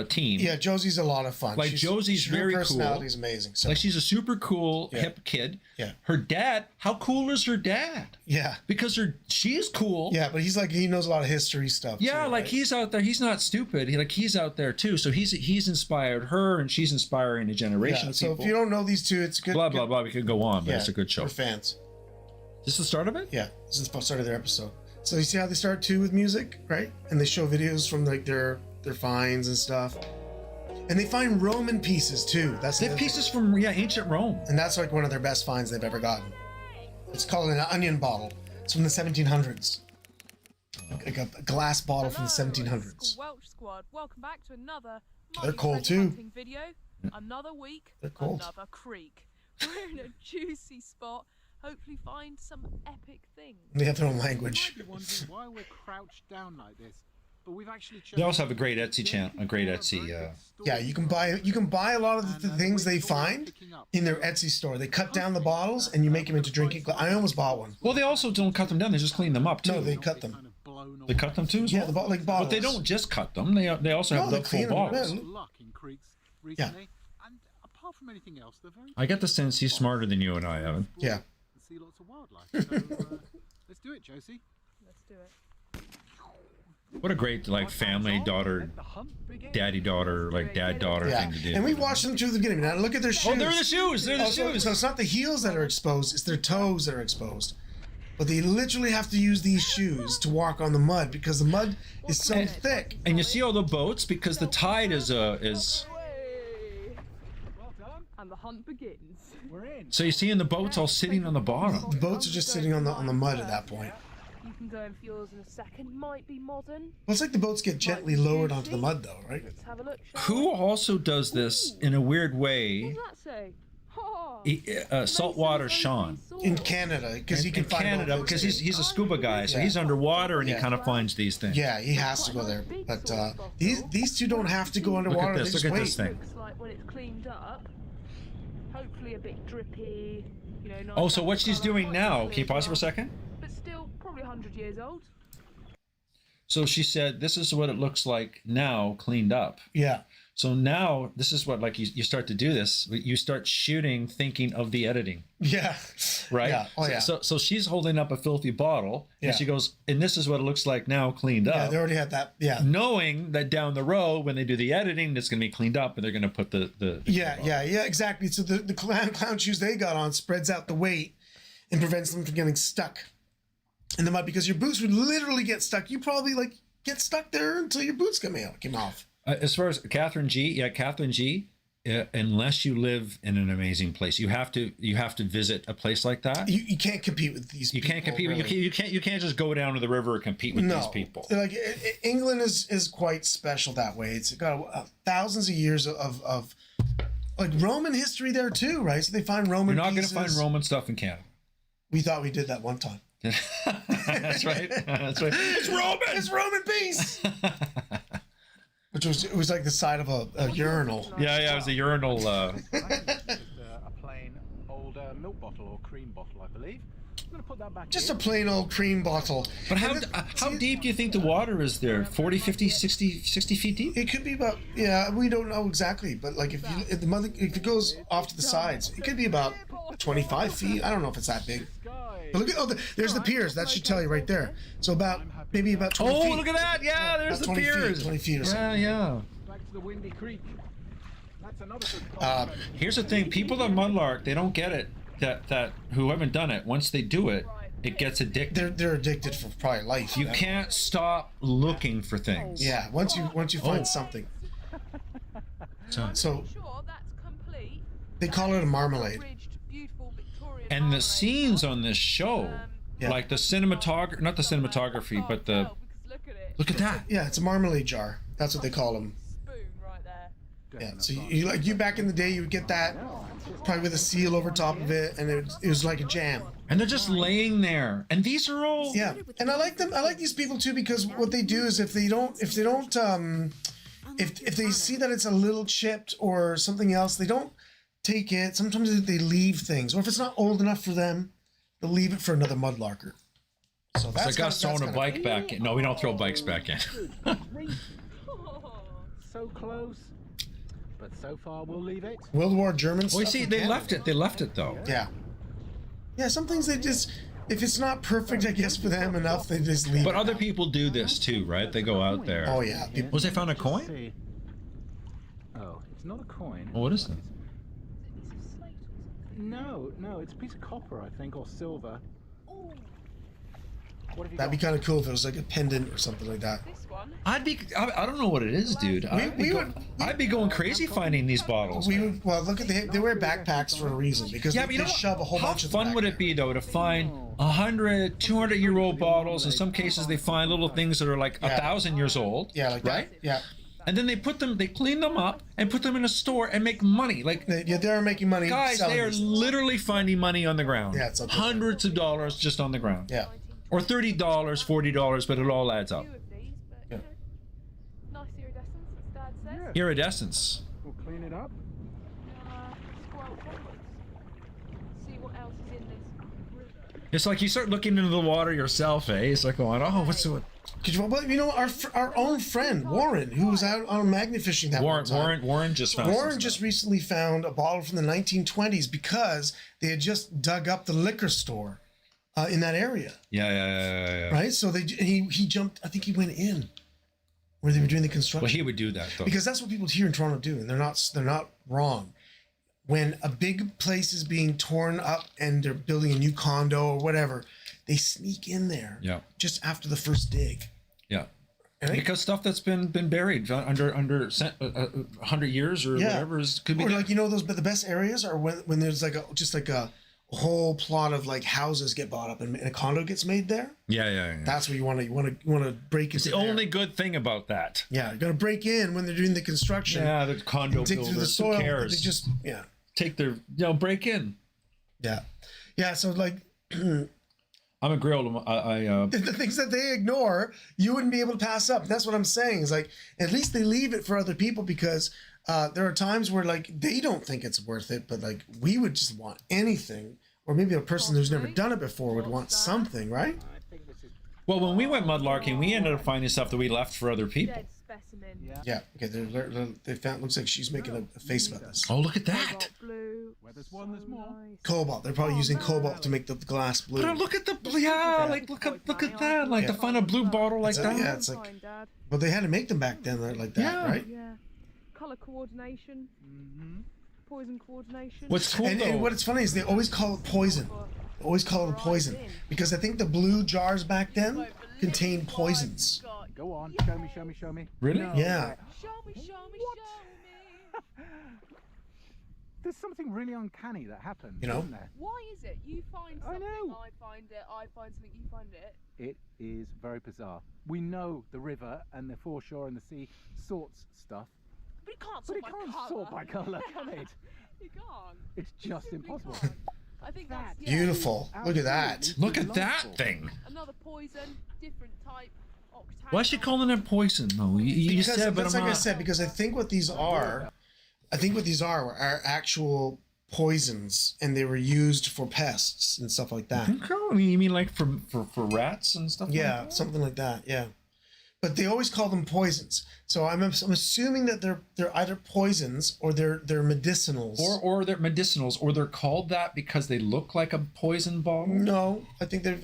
team.
Yeah, Josie's a lot of fun.
Like Josie's very cool.
Her personality is amazing. So.
Like she's a super cool hip kid.
Yeah.
Her dad. How cool is her dad?
Yeah.
Because she's cool.
Yeah, but he knows a lot of history stuff.
Yeah,
too,
like
right?
he's out there. He's not stupid. He's out there too. So he's inspired her, and she's inspiring a generation of people.
So if you don't know these two, it's good.
Blah blah blah. We could go on, but it's a good show.
We're fans.
Is this the start of it?
Yeah, this is the start of their episode. So you see how they start too with music, right? And they show videos from like their finds and stuff. And they find Roman pieces too.
They have pieces from ancient Rome.
And that's like one of their best finds they've ever gotten. It's called an onion bottle. It's from the 1700s. Like a glass bottle from the 1700s.
Welch Squad, welcome back to another
They're cold too.
video. Another week,
They're cold.
another creek. We're in a juicy spot. Hopefully find some epic things.
They have their own language.
You might be wondering why we're crouched down like this. But we've actually
They also have a great Etsy channel, a great Etsy.
Yeah, you can buy a lot of the things they find in their Etsy store. They cut down the bottles and you make them into drinking glass. I almost bought one.
Well, they also don't cut them down; they just clean them up too.
No, they cut them.
They cut them too.
Yeah, like bottles.
But they don't just cut them; they also have the full bottles.
Luck in creeks recently, and apart from anything else, they're very.
I get the sense he's smarter than you and I, Evan.
Yeah.
See lots of wildlife. So let's do it, Josie.
Let's do it.
What a great family daughter, daddy daughter, dad daughter thing to do.
And we watched them to the beginning. Now look at their shoes.
Oh, they're the shoes. They're the shoes.
So it's not the heels that are exposed; it's their toes that are exposed. But they literally have to use these shoes to walk on the mud because the mud is so thick.
And you see all the boats because the tide is.
And the hunt begins.
We're in.
So you see in the boats all sitting on the bottom.
The boats are just sitting on the mud at that point.
You can go and feel yours in a second. Might be modern.
Well, it's like the boats get gently lowered onto the mud, though, right?
Let's have a look.
Who also does this in a weird way?
What does that say?
Saltwater Sean.
In Canada, because he can
in
find
Canada because he's a scuba guy, so he's underwater and he kind of finds these things.
Yeah, he has to go there. But these two don't have to go underwater.
Look at this thing.
Looks like when it's cleaned up. Hopefully a bit drippy. You know.
Oh, so what she's doing now? Can you pause for a second?
But still, probably 100 years old.
So she said, this is what it looks like now cleaned up.
Yeah.
So now this is what, like, you start to do this. You start shooting, thinking of the editing.
Yeah.
Right.
Yeah. Oh, yeah.
So she's holding up a filthy bottle,
Yeah.
and she goes, and this is what it looks like now cleaned up.
Yeah, they already had that. Yeah.
Knowing that down the road, when they do the editing, it's going to be cleaned up, and they're going to put the
Yeah, exactly. So the clown shoes they got on spreads out the weight and prevents them from getting stuck in the mud, because your boots would literally get stuck. You probably like get stuck there until your boots came off.
As far as Catherine G, unless you live in an amazing place, you have to visit a place like that.
You can't compete with these.
You can't compete.
Really.
You can't just go down to the river and compete with these people.
Like England is quite special that way. It's got thousands of years of like Roman history there too, right? So they find Roman.
You're not going
pieces.
to find Roman stuff in Canada.
We thought we did that one time.
That's right. That's right. It's Roman.
It's Roman piece. It was like the side of a urinal.
Yeah, it was a urinal.
A plain old milk bottle or cream bottle, I believe. I'm going to put that back
Just
in.
a plain old cream bottle.
But how deep do you think the water is there? 40, 50, 60 feet deep?
It could be about, yeah, we don't know exactly, but like if it goes off to the sides, it could be about 25 feet. I don't know if it's that big. But look at there's the piers. That should tell you right there. So maybe about 20 feet.
Oh, look at that! Yeah, there's the
20
piers.
20 feet or something.
Yeah.
Back to the Windy Creek. That's another good
Here's the thing: people that mudlark, they don't get it. That who haven't done it, once they do it, it gets addicted.
They're addicted for probably life.
You can't stop looking for things.
Yeah, once you find something. So
Sure, that's complete.
they call it a marmalade.
And the scenes on this show, like the cinematography, not the cinematography, but the look at that.
Yeah, it's a marmalade jar. That's what they call them.
Spoon right there.
Yeah, so you back in the day, you would get that probably with a seal over top of it, and it was like a jam.
And they're just laying there. And these are all
and I like them. I like these people too, because what they do is if they see that it's a little chipped or something else, they don't take it. Sometimes they leave things, or if it's not old enough for them, they'll leave it for another mudlarker. So that's
like us throwing a bike back in. No, we don't throw bikes back in.
So close, but so far we'll leave it.
World War German stuff.
Well, you see, they left it. They left it though.
Yeah, some things they just, if it's not perfect, I guess for them enough, they just leave.
But other people do this too, right? They go out there.
Oh yeah.
Was they found a coin?
Oh, it's not a coin.
Well, what is it?
No, it's a piece of copper, I think, or silver. What have you
That'd be kind of cool if it was like a pendant or something like that.
I don't know what it is, dude. I'd be going crazy finding these bottles.
Look at they wear backpacks for a reason, because they shove a whole bunch of them.
How fun would it be though to find 100, 200-year-old bottles? In some cases, they find little things that are like 1,000 years old.
Yeah, like
right?
that. Yeah.
And then they clean them up and put them in a store and make money. Like
they're making money.
Guys, they are literally finding money on the ground.
Yeah, it's okay.
Hundreds of dollars just on the ground.
Yeah.
Or $30, $40, but it all adds up.
Yeah. Nice iridescence, as Dad says.
Iridescence.
We'll clean it up.
Scroll forwards. See what else is in this.
It's like you start looking into the water yourself, eh? It's like going, oh, what's the...
But you know, our own friend Warren, who was out on magnet fishing that one time.
Warren just found.
Warren just recently found a bottle from the 1920s because they had just dug up the liquor store in that area.
Yeah.
Right. So he jumped. I think he went in where they were doing the construction.
Well, he would do that though,
because that's what people here in Toronto do, and they're not wrong. When a big place is being torn up and they're building a new condo or whatever, they sneak in there.
Yeah.
Just after the first dig.
Yeah.
Right?
Because stuff that's been buried under 100 years or whatever could be.
Or like the best areas are when there's like a whole plot of like houses get bought up and a condo gets made there.
Yeah.
That's where you want to break into.
It's the only good thing about that.
Yeah, you're gonna break in when they're doing the construction.
Yeah, the condo
dig
builders.
through the soil.
Who cares?
They just
take their break in.
Yeah. So like.
I'm a grill.
The things that they ignore, you wouldn't be able to pass up. That's what I'm saying. Is like at least they leave it for other people, because there are times where like they don't think it's worth it, but like we would just want anything, or maybe a person who's never done it before would want something, right?
I think this is
Well, when we went mudlarking, we ended up finding stuff that we left for other people.
Dead specimen.
Yeah. Okay. They found. Looks like she's making a face about this.
Oh, look at that!
Blue.
Where there's one, there's more.
Cobalt. They're probably using cobalt to make the glass blue.
But look at the like look at that! Like to find a blue bottle like that.
Yeah, it's like. But they had to make them back then like that, right?
Yeah. Color coordination. Poison coordination.
What's cool though?
And what's funny is they always call it poison. They always call it a poison because I think the blue jars back then contained poisons.
Go on, show me.
Really?
No.
Yeah.
Show me.
There's something really uncanny that happens,
You know?
isn't there?
Why is it? You find something, I find it, I find something, you find it.
It is very bizarre. We know the river and the foreshore and the sea sorts stuff,
But it can't
but
sort
it
by
can't
colour.
sort by colour, can it?
You can't.
It's just
Simply
impossible.
can't. I think that's
Beautiful. Look at that.
Look at that thing.
Another poison, different type, octane.
Why is she calling it poison? No, you
Because
said, but
that's
I'm
like I
not.
said, because I think what these are actual poisons, and they were used for pests and stuff like that.
I mean, you mean like for rats and stuff?
Yeah,
like that?
something like that. Yeah, but they always call them poisons. So I'm assuming that they're either poisons or they're medicinals.
Or they're medicinals, or they're called that because they look like a poison bottle.
No, I think they're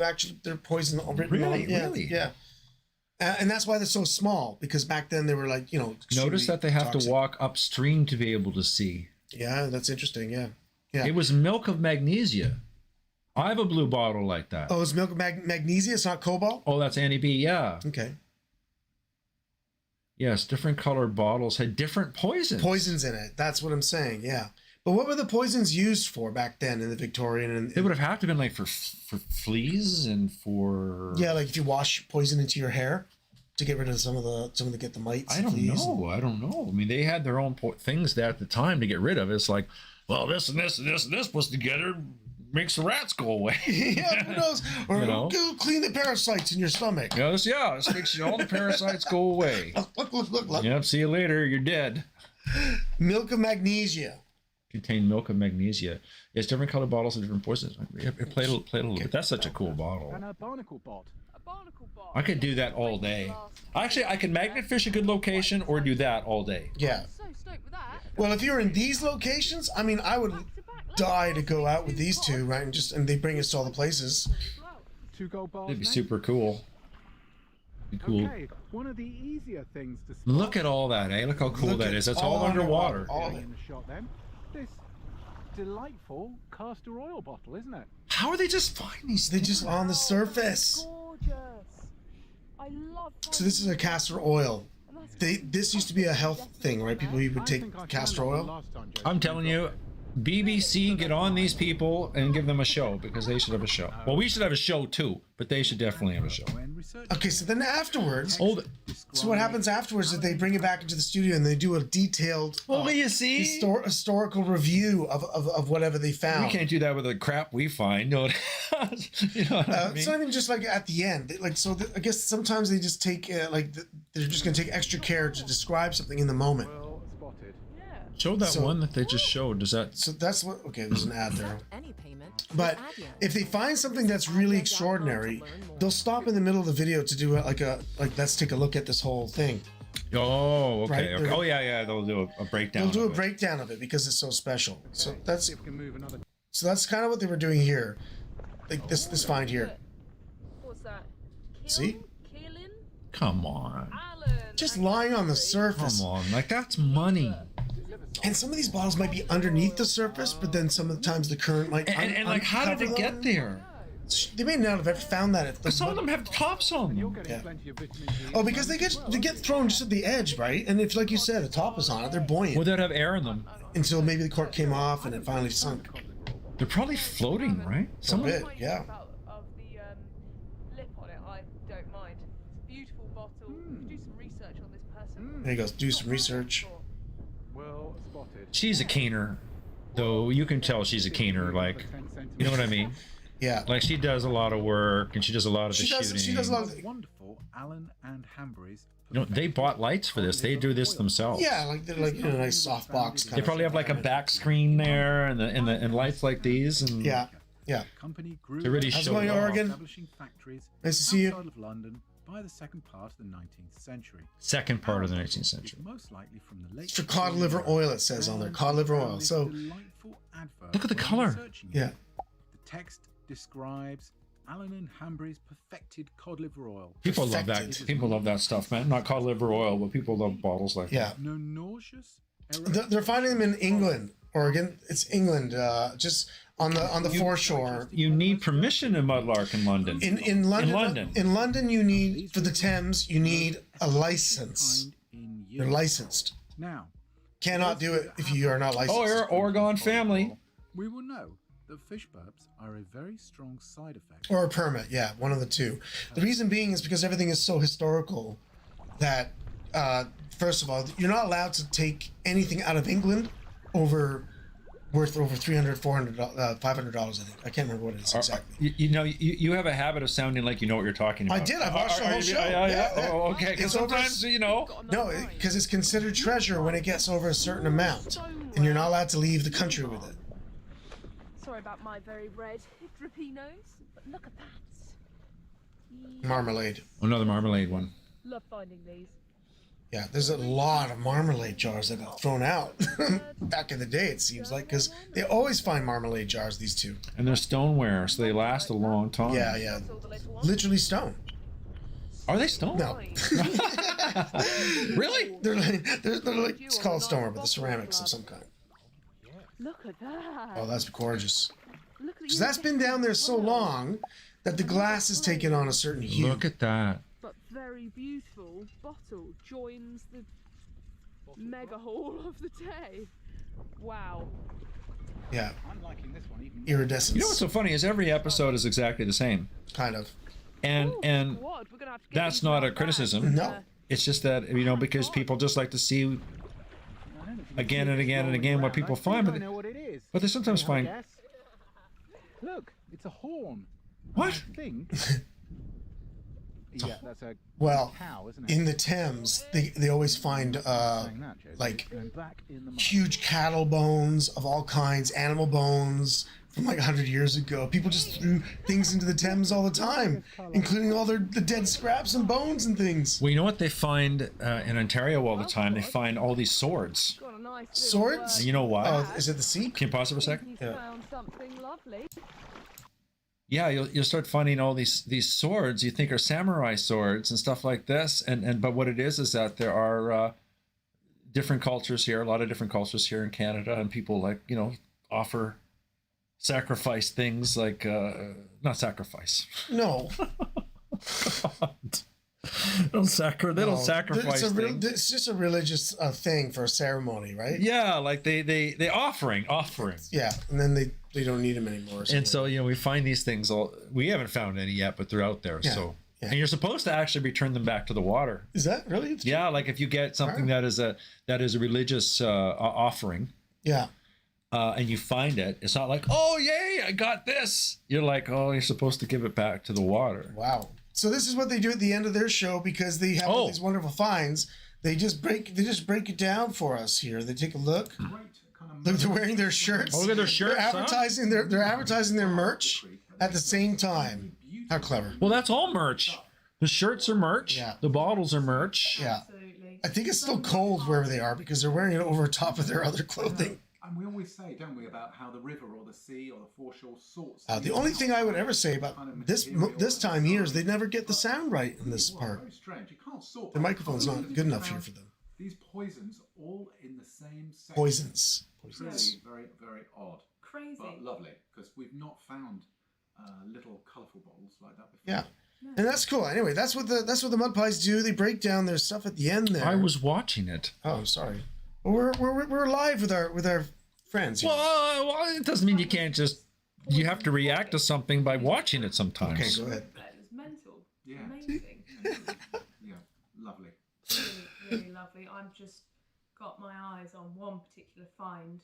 poison written on. Yeah,
Really?
Yeah. And that's why they're so small, because back then they were like,
Notice that they have
toxic.
to walk upstream to be able to see.
Yeah, that's interesting. Yeah. Yeah.
It was milk of magnesia. I have a blue bottle like that.
Oh, it's milk of magnesia. It's not cobalt.
Oh, that's Annie B. Yeah.
Okay.
Yes, different colored bottles had different poisons.
Poisons in it. That's what I'm saying. Yeah. But what were the poisons used for back then in the Victorian? And
They would have had to been like for fleas and for.
yeah, like if you wash poison into your hair to get rid of some of the get the mites.
I don't
fleas.
know. I don't know. I mean, they had their own things at the time to get rid of. It's like, well, this and this and this and this was together makes the rats go away.
Yeah, who knows? Or go clean the parasites in your stomach.
This makes all the parasites go away.
Look.
Yep. See you later. You're dead.
Milk of magnesia.
Contain milk of magnesia. It's different colored bottles of different poisons. Play a little bit. That's such a cool bottle.
And a barnacle bot.
I could do that all day. Actually, I can magnet fish a good location or do that all day.
Yeah.
So stoked with that.
Well, if you're in these locations, I mean, I would die to go out with these two, right? And they bring us to all the places.
2 gold bars.
It'd be
mate?
super cool. Be cool.
Okay, one of the easier things to spot.
Look at all that, eh? Look how cool
Look
that
at
is. That's all underwater.
All of
in
it.
the shot then. This delightful castor oil bottle, isn't it?
How are they just finding these
They're
things?
just on the surface.
Gorgeous. I love.
So this is a castor oil. This used to be a health thing, right? People who would
I
take
think I
castor
found that
oil.
last time, Joe.
I'm telling you, BBC, get on these people and give them a show because they should have a show. Well, we should have a show too, but they should definitely have a show.
Okay, so then afterwards,
Oh,
so what happens afterwards is they bring it back into the studio and they do a detailed
you see?
historical review of whatever they found.
We can't do that with the crap we find. No, you know what I mean?
It's not even just like at the end. Like so, I guess sometimes they just take they're just gonna take extra care to describe something in the moment.
Well spotted.
Show that one that they just showed. Does that?
So that's what. Okay, there's an ad there.
Any payment.
But if they find something that's really extraordinary, they'll stop in the middle of the video to do like let's take a look at this whole thing.
Oh, okay.
Right,
Okay. Oh, yeah. They'll do a breakdown.
They'll do a
of it.
breakdown of it because it's so special. So that's
See if we can move another.
so that's kind of what they were doing here. Like this find here.
What's that?
See?
Keelan?
Come on.
Alan.
Just lying on the surface.
Come on. Like, that's money.
And some of these bottles might be underneath the surface, but then sometimes the current might.
And like, how did it get there?
They may not have ever found that.
Some of them have tops on them.
Getting plenty of vitamin D.
Oh, because they get thrown just at the edge, right? And if, like you said, a top is on it, they're buoyant.
Well, they'd have air in them.
Until maybe the cork came off and it finally sunk.
They're probably floating, right?
A bit, yeah.
Of the lip on it, I don't mind. It's a beautiful bottle. Do some research on this person.
There you go. Do some research.
Well spotted.
She's a keener, though. You can tell she's a keener. Like, you know what I mean?
Yeah.
Like, she does a lot of work and she does a lot of the shooting.
She does a lot of.
Wonderful Allen and Hambury's.
You know, they bought lights for this. They do this themselves.
Yeah, like they're like a nice soft box.
They probably have like a back screen there and lights like these. And
Yeah. Yeah.
The company grew
They really
How's it
showed
going,
it off.
Oregon?
establishing factories
Nice to see you.
outside of London by the second part of the 19th century.
Second part of the
Our
19th
bottle
century.
is most likely from the late
It's for cod liver
Victorian
oil, it says on there.
and
Cod liver oil.
found this
So,
delightful advert
Look at the
when
color.
researching it.
yeah.
The text describes Allen and Hambry's perfected cod liver oil.
People love
Perfected.
that. People love that stuff, man. Not cod liver oil, but people love bottles like
Yeah.
No nauseous.
They're finding them in England, Oregon. It's England, just on the foreshore.
that. You need permission in Mudlark in London.
In London, you need, for the Thames, you need a license. They're licensed.
Now,
Cannot do it if you are not licensed.
Oh, you're Oregon family.
we will know that fish burps are a very strong side effect.
Or a permit, yeah, one of the two. The reason being is because everything is so historical that, first of all, you're not allowed to take anything out of England worth over $300, $400, $500, I think. I can't remember what it is exactly.
You have a habit of sounding like you know what you're talking about.
I did. I watched the whole show.
Yeah. Oh, okay.
It's
Because sometimes,
No, because it's considered treasure when it gets over a certain amount, and you're not allowed to leave the country with it.
Sorry about my very red, drippy nose, but look at that.
Marmalade.
Another marmalade one.
Love finding these.
Yeah, there's a lot of marmalade jars that got thrown out back in the day, it seems like, because they always find marmalade jars, these two.
And they're stoneware, so they last a long time.
Yeah, yeah. Literally stone.
Are they stone?
No.
Really?
They're like, it's called stoneware, but the ceramics of some kind.
Look at that.
Oh, that's gorgeous.
Look at
Because that's been down there so long that the glass has taken on a certain hue.
Look at that.
But very beautiful bottle joins the mega haul of the day. Wow.
Yeah.
I'm liking this one even.
Iridescence.
You know what's so funny is every episode is exactly the same.
Kind of.
And that's not a criticism.
No.
It's just that, because people just like to see again and again and again what people find,
I know what it is.
but they sometimes find.
Yes. Look, it's a horn.
What?
I think. Yeah, that's a
Well,
cow, isn't it?
in the Thames, they always find like huge cattle bones of all kinds, animal bones from like 100 years ago. People just threw things into the Thames all the time, including all the dead scraps and bones and things.
Well, you know what they find in Ontario all the time? They find all these swords.
Swords?
And you know why?
Oh, is it the sea?
Can you pause it for a second?
You found something lovely.
Yeah, you'll start finding all these swords you think are samurai swords and stuff like this, but what it is that there are different cultures here, a lot of different cultures here in Canada, and people offer sacrifice things like not sacrifice.
No.
They don't sacrifice things.
It's just a religious thing for a ceremony, right?
Yeah, like they offering.
Yeah, and then they don't need them anymore.
And so we find these things. We haven't found any yet, but they're out there.
Yeah,
So
yeah.
and you're supposed to actually return them back to the water.
Is that really?
Yeah, like if you get something that is a religious offering.
Yeah.
And you find it, it's not like, oh yay, I got this. You're like, oh, you're supposed to give it back to the water.
Wow. So this is what they do at the end of their show because they have all these wonderful finds. They just break it down for us here. They take a look. Look, they're wearing their shirts.
Oh, look at their shirts.
They're advertising they're advertising their merch at the same time. How clever.
Well, that's all merch. The shirts are merch.
Yeah.
The bottles are merch.
Yeah. I think it's still cold wherever they are because they're wearing it over top of their other clothing.
And we always say, don't we, about how the river or the sea or the foreshore sorts.
The only thing I would ever say about this time here is they never get the sound right in this part.
Very strange. You can't sort.
The microphone's not good enough here for them.
These poisons all in the same section.
Poisons.
Very, very, very odd.
Crazy.
But lovely, because we've not found little colourful bottles like that before.
Yeah. And that's cool. Anyway, that's what the mud pies do. They break down their stuff at the end there.
I was watching it.
Oh, I'm sorry. Well, we're live with our friends here.
Well, it doesn't mean you can't just. You have to react to something by watching it sometimes.
Okay, go ahead.
It was mental.
Yeah.
Amazing.
Yeah, lovely.
Really lovely. I've just got my eyes on one particular find.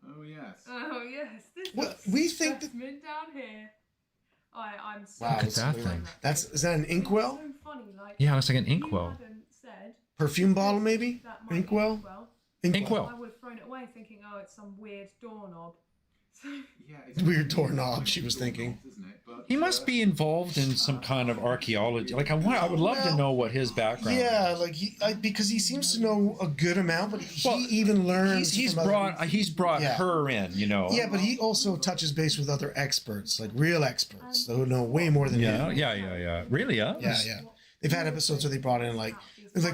Oh yes.
Oh yes. This
What
looks
we think that,
specimen down here. I'm so
wow,
Look at that thing.
Is that an inkwell?
So funny, like
Yeah, it's like an
if you
inkwell.
hadn't said
Perfume bottle, maybe?
that might be
Inkwell?
inkwell,
Inkwell.
I would have thrown it away thinking, oh, it's some weird doorknob.
Weird doorknob, she was thinking.
He must be involved in some kind of archaeology. Like I would love to know what his background.
Yeah,
is.
like because he seems to know a good amount, but he even learns.
He's brought her in, you know.
Yeah, but he also touches base with other experts, like real experts, who know way more than him.
Yeah. Really, yeah.
Yeah. They've had episodes where they brought in like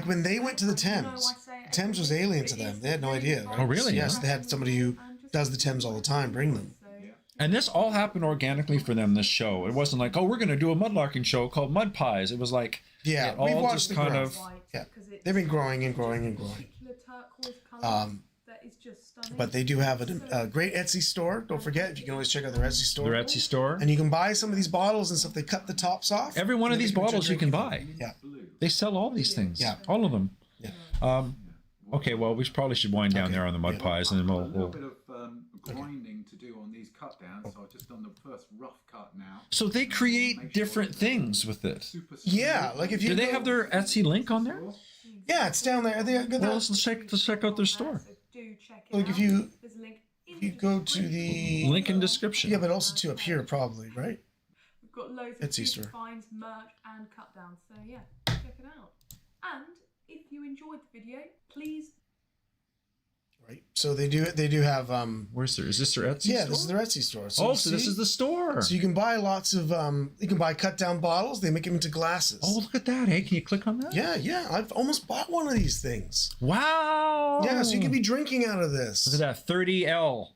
when they went to the Thames. Thames was alien to them. They had no idea. Right?
Oh, really?
Yes,
Yeah.
they had somebody who does the Thames all the time bring them.
And this all happened organically for them, this show. It wasn't like, oh, we're going to do a mudlarking show called Mud Pies. It was like,
yeah,
it all
we've watched
just
the
kind
growth.
of...
Yeah, they've been growing and growing and growing. But they do have a great Etsy store. Don't forget, you can always check out their Etsy store.
Their Etsy store.
And you can buy some of these bottles and stuff. They cut the tops off.
Every one of these bottles you can buy.
Yeah.
They sell all these things.
Yeah.
All of them.
Yeah.
Okay, well, we probably should wind down there on the Mud Pies, and then
A little
we'll...
bit of grinding to do on these cut downs, so I've just done the first rough cut now.
So they create different things with it.
Yeah, like if you
Do they have their Etsy link on there?
Yeah, it's down there.
Well, let's check out their store.
Like if you go to the
Link in description.
Yeah, but also to up here probably, right?
We've got loads
Etsy
of
store.
finds, merch, and cut downs. So yeah, check it out. And if you enjoyed the video, please.
Right. So they do have
Where's their? Is this their Etsy store?
Yeah, this is their Etsy store.
So this is the store.
So you can buy lots of you can buy cut down bottles. They make them into glasses.
Oh, look at that! Hey, can you click on that?
Yeah. I've almost bought one of these things.
Wow.
Yeah, so you can be drinking out of this.
Look at that, 30L.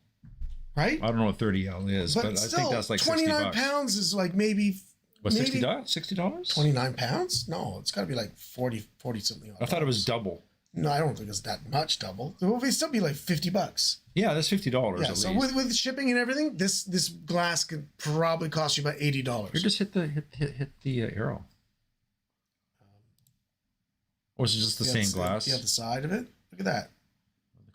Right.
I don't know what 30L is, but
still,
I think that's like
29 pounds is like maybe.
What, $60? $60?
29 pounds? No, it's got to be like 40 something.
I thought it was double.
No, I don't think it's that much double. It will still be like $50.
Yeah, that's $50
Yeah,
at
so
least.
with shipping and everything, this glass could probably cost you about $80.
Here, just hit the arrow. Or is it just the same glass?
The other side of it. Look at that.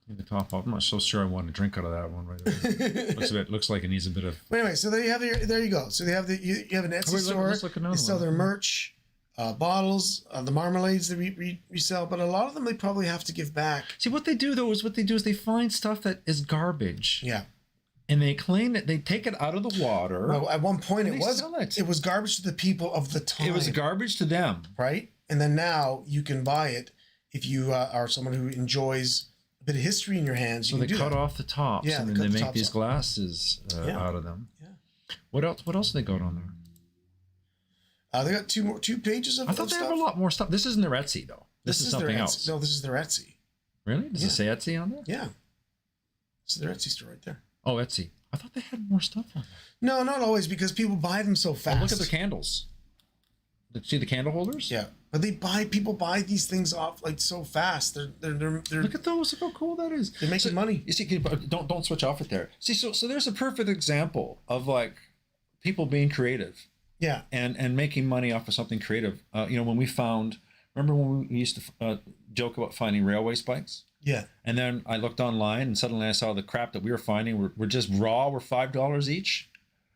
Clean the top off. I'm not so sure I want to drink out of that one right there. looks like it needs a bit of.
But anyway, so there you go. So they have you have an Etsy store. They sell their merch, bottles, the marmalades that we resell, but a lot of them they probably have to give back.
See, what they do is they find stuff that is garbage.
Yeah.
And they claim that they take it out of the water.
Well, at one point it
was
garbage to the people of the time.
It was garbage to them,
right? And then now you can buy it if you are someone who enjoys a bit of history in your hands.
So they cut off the tops, and then they make these glasses out of them. Yeah. What else? What else they got on there?
They got two pages of.
I thought they have a lot more stuff. This isn't their Etsy though. This is something else.
No, this is their Etsy.
Really? Does it say Etsy on there?
Yeah. This is their Etsy store right there.
Oh, Etsy. I thought they had more stuff on there.
No, not always, because people buy them so fast.
Oh, look at the candles. See the candle holders?
Yeah, but people buy these things off like so fast. They're
look at those. Look how cool that is.
They're making money.
You see, don't switch off it there. See, so there's a perfect example of like people being creative.
Yeah,
and making money off of something creative. When we found, remember when we used to joke about finding railway spikes?
Yeah.
And then I looked online and suddenly I saw the crap that we were finding were just raw, were $5 each.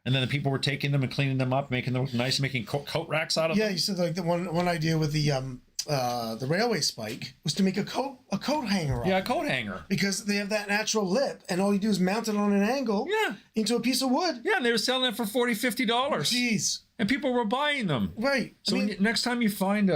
And then the people were taking them and cleaning them up, making them look nice, making coat racks out of them.
Yeah, you said like the one idea with the railway spike was to make a coat hanger.
Yeah, a coat hanger.
Because they have that natural lip, and all you do is mount it on an angle.
Yeah.
Into a piece of wood.
Yeah, and they were selling it for $40, $50.
Jeez.
And people were buying them.
Right.
So next time you find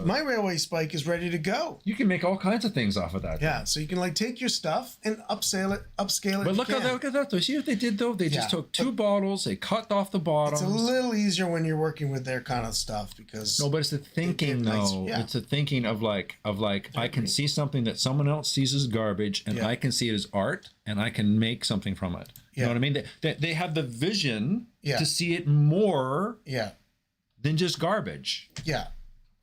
my railway spike is ready to go.
You can make all kinds of things off of that.
Yeah, so you can like take your stuff and upscale it. But
look at that though. See what they did though? They just took two bottles, they cut off the bottoms.
It's a little easier when you're working with their kind of stuff because
no, but it's the thinking though. Yeah. It's the thinking of like I can see something that someone else sees as garbage, and I can see it as art, and I can make something from it. You know what I mean? They have the vision to see it more.
Yeah.
Than just garbage.
Yeah.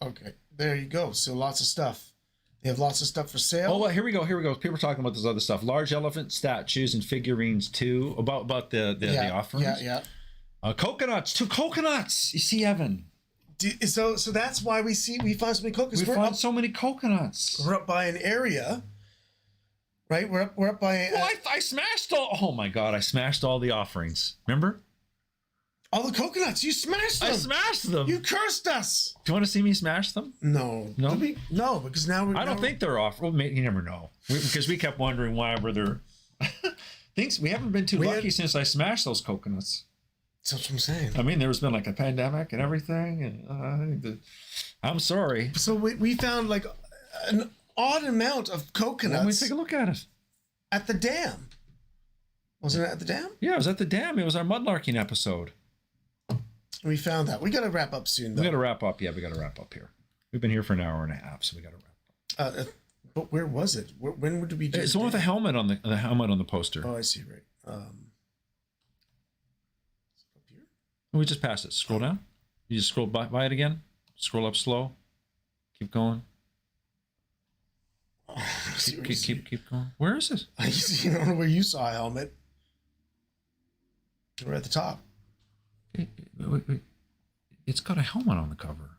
Okay. There you go. So lots of stuff. They have lots of stuff for sale.
Oh, well, here we go. People are talking about this other stuff. Large elephant statues and figurines too. About the offerings.
Yeah.
Coconuts. 2 coconuts. You see, Evan.
So that's why we find so many coconuts.
We found so many coconuts.
We're up by an area. Right. We're up by.
Well, I smashed all. Oh my God! I smashed all the offerings. Remember?
All the coconuts, you smashed them.
I smashed them.
You cursed us.
Do you want to see me smash them?
No.
No?
No, because now we're...
I don't think they're off. Well, you never know. Because we kept wondering why were there... Things we haven't been too lucky since I smashed those coconuts.
That's what I'm saying.
I mean, there's been like a pandemic and everything, and I'm sorry.
So we found like an odd amount of coconuts.
Let me take a look at it.
At the dam. Wasn't it at the dam?
Yeah, it was at the dam. It was our mudlarking episode.
We found that. We got to wrap up soon, though.
We got to wrap up. Yeah, we got to wrap up here. We've been here for an hour and a half, so we got to wrap up.
But where was it? When did we do
It's the one with the helmet on the helmet on the poster.
Oh, I see. Right.
We just passed it. Scroll down. You just scroll by it again. Scroll up slow. Keep going. Keep going. Where is it?
I don't know where you saw a helmet. We're at the top.
Wait. It's got a helmet on the cover.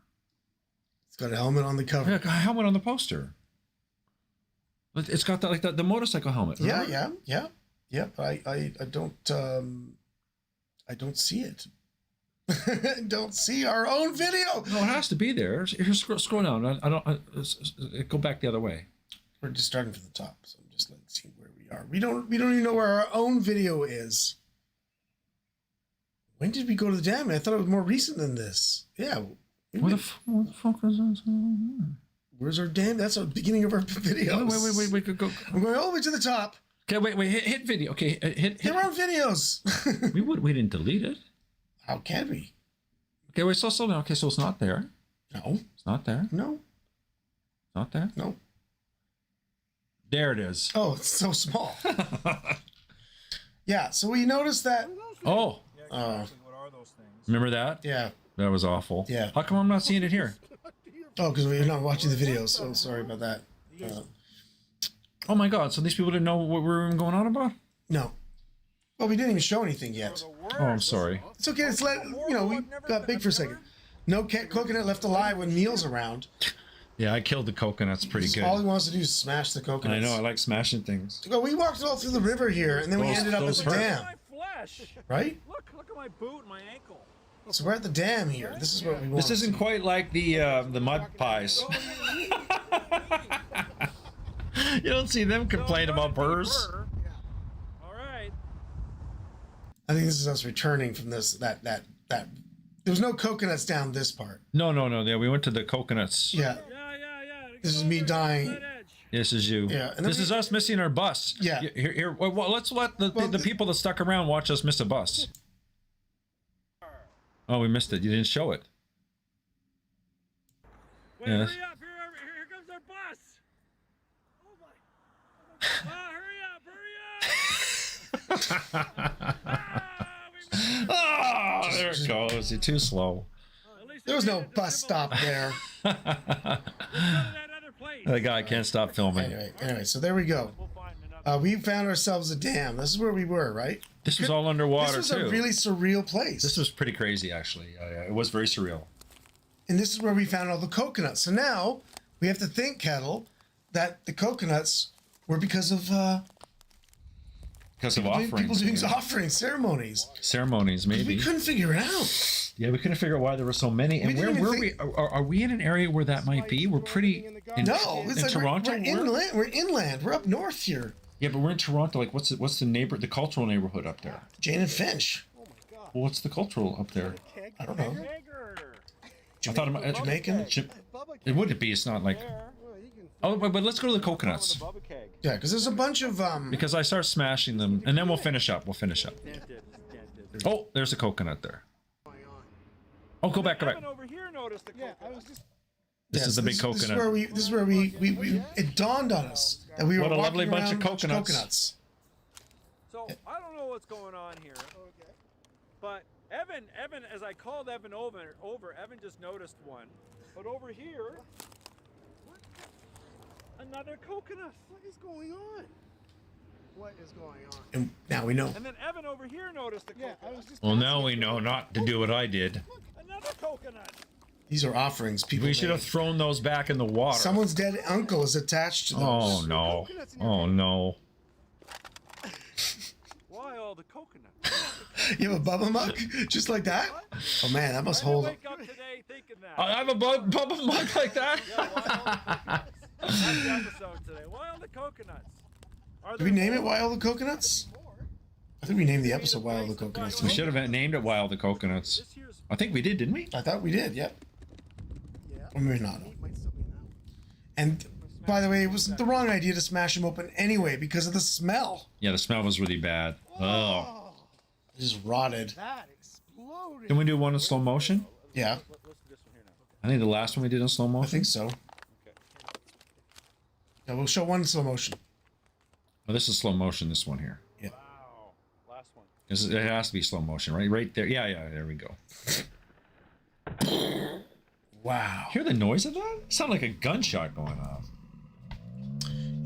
It's got a helmet on the cover.
Yeah, a helmet on the poster. It's got the motorcycle helmet.
Right? Yeah. But I don't see it. I don't see our own video.
No, it has to be there. Here, scroll down. Go back the other way.
We're just starting from the top, so I'm just like seeing where we are. We don't even know where our own video is. When did we go to the dam? I thought it was more recent than this. Yeah.
What the fuck is that?
Where's our dam? That's the beginning of our videos.
Wait. Go.
I'm going all the way to the top.
Okay, wait. Hit video. Okay, hit.
There are videos.
We didn't delete it.
How can we?
Okay, wait. So down. Okay, so it's not there.
No.
It's not there.
No.
It's not there.
No.
There it is.
Oh, it's so small. Yeah. So we noticed that.
Oh.
What are those things?
Remember that?
Yeah.
That was awful.
Yeah.
How come I'm not seeing it here?
Oh, because we're not watching the videos. So sorry about that.
Oh my God! So these people didn't know what we were even going on about?
No. Well, we didn't even show anything yet.
Oh, I'm sorry.
It's okay. It's we got big for a second. No coconut left alive when Neil's around.
Yeah, I killed the coconuts pretty good.
All he wants to do is smash the coconuts.
I know. I like smashing things.
Well, we walked all through the river here, and then we ended up at the dam. Right?
Look at my boot and my ankle.
So we're at the dam here. This is what we want.
This isn't quite like the mud pies. You don't see them complain about burrs.
All right.
I think this is us returning from that. There was no coconuts down this part.
No. Yeah, we went to the coconuts.
Yeah. This is me dying.
This is you.
Yeah. And
this is us missing our bus.
Yeah.
Here. Well, let's let the people that stuck around watch us miss a bus. Oh, we missed it. You didn't show it.
Wait, hurry up! Here comes our bus. Oh my!
Oh, there it goes. You're too slow.
There was no bus stop there.
The guy can't stop filming.
Anyway, so there we go. We found ourselves a dam. This is where we were, right?
This was all underwater,
This was
too.
a really surreal place.
This was pretty crazy, actually. It was very surreal.
And this is where we found all the coconuts. So now we have to think, Kettle, that the coconuts were because of
offerings.
People doing offerings, ceremonies.
Ceremonies, maybe.
We couldn't figure it out.
Yeah, we couldn't figure out why there were so many. And where were we? Are we in an area where that might be? We're pretty in Toronto.
We're inland. We're inland. We're up north here.
Yeah, but we're in Toronto. Like, what's the cultural neighborhood up there?
Jane and Finch.
Well, what's the cultural up there?
I don't know.
I thought
Jamaican.
It wouldn't be. It's not like. Oh, but let's go to the coconuts.
Yeah, because there's a bunch of
Because I start smashing them, and then we'll finish up. Oh, there's a coconut there. Oh, go back.
Over here noticed the coconut.
This is the big coconut.
This is where we it dawned on us that we were
what a
walking
lovely bunch
around
of coconuts.
So I don't know what's going on here. Okay. But Evan, as I called Evan over, Evan just noticed one. But over here, another coconut.
What is going on? What is going on?
And now we know.
And then Evan over here noticed the coconut.
Well, now we know not to do what I did.
Another coconut.
These are offerings people
We should have thrown those back in the water.
Someone's dead uncle is attached to those.
Oh, no. Oh, no.
Why all the coconuts?
You have a Bubba mug? Just like that? Oh, man, that must hold.
Wake up today thinking that.
I have a Bubba mug like that?
That's the episode today. Why all the coconuts?
Did we name it Why All the Coconuts? I think we named the episode Wild the Coconuts.
We should have named it Wild the Coconuts. I think we did, didn't we?
I thought we did, yep. Or maybe not. And by the way, it was the wrong idea to smash them open anyway because of the smell.
Yeah, the smell was really bad. Oh.
It just rotted.
That exploded.
Can we do one in slow motion?
Yeah.
I think the last one we did in slow motion.
I think so. Yeah, we'll show one in slow motion.
Oh, this is slow motion, this one here.
Yeah.
Wow. Last one.
It has to be slow motion, right? Right there. Yeah, there we go.
Wow.
Hear the noise of that? It sounded like a gunshot going off.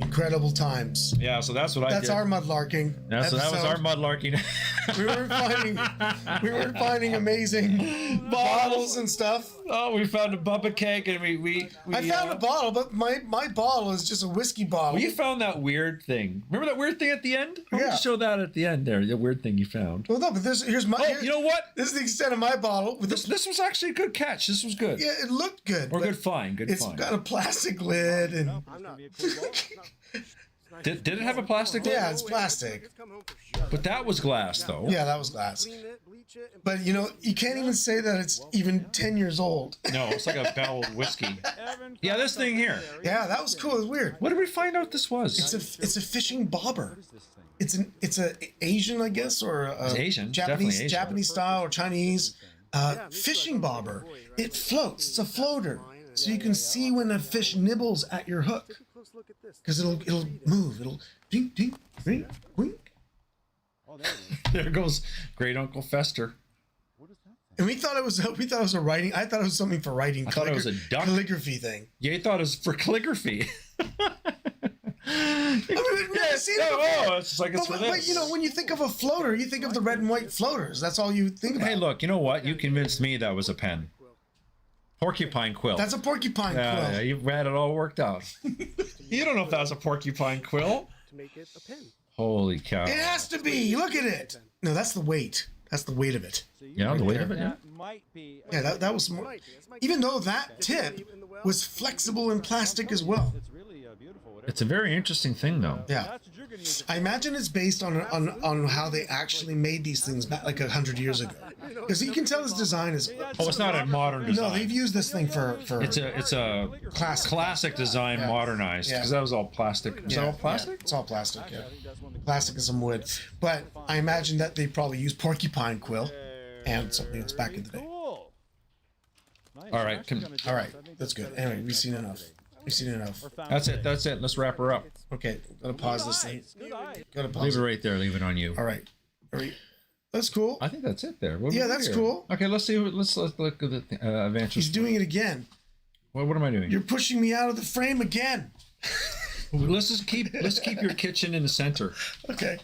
Incredible times.
Yeah, so that's what I did.
That's our mudlarking.
So that was our mudlarking.
we weren't finding amazing bottles and stuff.
Oh, we found a bubba keg and
I found a bottle, but my bottle is just a whiskey bottle.
Well, you found that weird thing. Remember that weird thing at the end? Why don't
Yeah.
you show that at the end there? The weird thing you found.
Well, no, but here's my.
Oh, you know what?
This is the extent of my bottle. With
This was actually a good catch. This was good.
Yeah, it looked good.
Or
but
good find. Good
It's
find.
got a plastic lid and.
I'm not.
Did it have a plastic lid?
Yeah, it's plastic.
But that was glass, though.
Yeah, that was glass.
Clean it, bleach it, and
But you know, you can't even say that it's even 10 years old.
No, it's like a barrel of whiskey. Yeah, this thing here.
Yeah, that was cool. It was weird.
What did we find out this was?
It's a fishing bobber. It's a Asian, I guess, or
It's Asian, definitely
Japanese
Asian.
Japanese style or Chinese fishing bobber. It floats. It's a floater, so you can see when a fish nibbles at your hook.
take a close look at this.
Because it'll move. It'll dink, dink, wink, wink.
Oh, there it is.
There goes Great Uncle Fester.
And we thought it was a writing. I thought it was something for writing.
I thought it was a duck.
Calligraphy thing.
Yeah, you thought it was for calligraphy.
I mean, we've never seen it before.
Oh, it's just like it's for this.
But you know, when you think of a floater, you think of the red and white floaters. That's all you think about.
Hey, look, you know what? You convinced me that was a pen. Porcupine quill.
That's a porcupine quill.
Yeah, you've had it all worked out. You don't know if that was a porcupine quill.
To make it a pen.
Holy cow.
It has to be. Look at it. No, that's the weight. That's the weight of it.
Yeah, the weight of it. Yeah.
That might be.
Yeah, that was more. Even though that tip was flexible and plastic as well.
It's really beautiful. Whatever.
It's a very interesting thing, though.
Yeah.
That's what you're gonna use.
I imagine it's based on how they actually made these things back like 100 years ago. Because you can tell his design is.
Oh, it's not a modern design.
No, they've used this thing for.
It's a classic design modernized because that was all plastic. Was that all plastic?
Yeah, it's all plastic. Yeah, plastic and some wood. But I imagine that they probably used porcupine quill and something else back in the day.
Cool. Nice.
All right,
All right, that's good. Anyway, we've seen enough. We've seen enough.
That's it. That's it. Let's wrap her up.
Okay, gotta pause this thing.
Good eye.
Gotta pause
Leave it
it.
right there. Leave it on you.
All right. All right. That's cool.
I think that's it there. What do
Yeah,
we do
that's
here?
cool.
Okay, let's see. Let's look at the adventures.
He's doing it again.
What am I doing?
You're pushing me out of the frame again.
Let's keep your kitchen in the center.
Okay.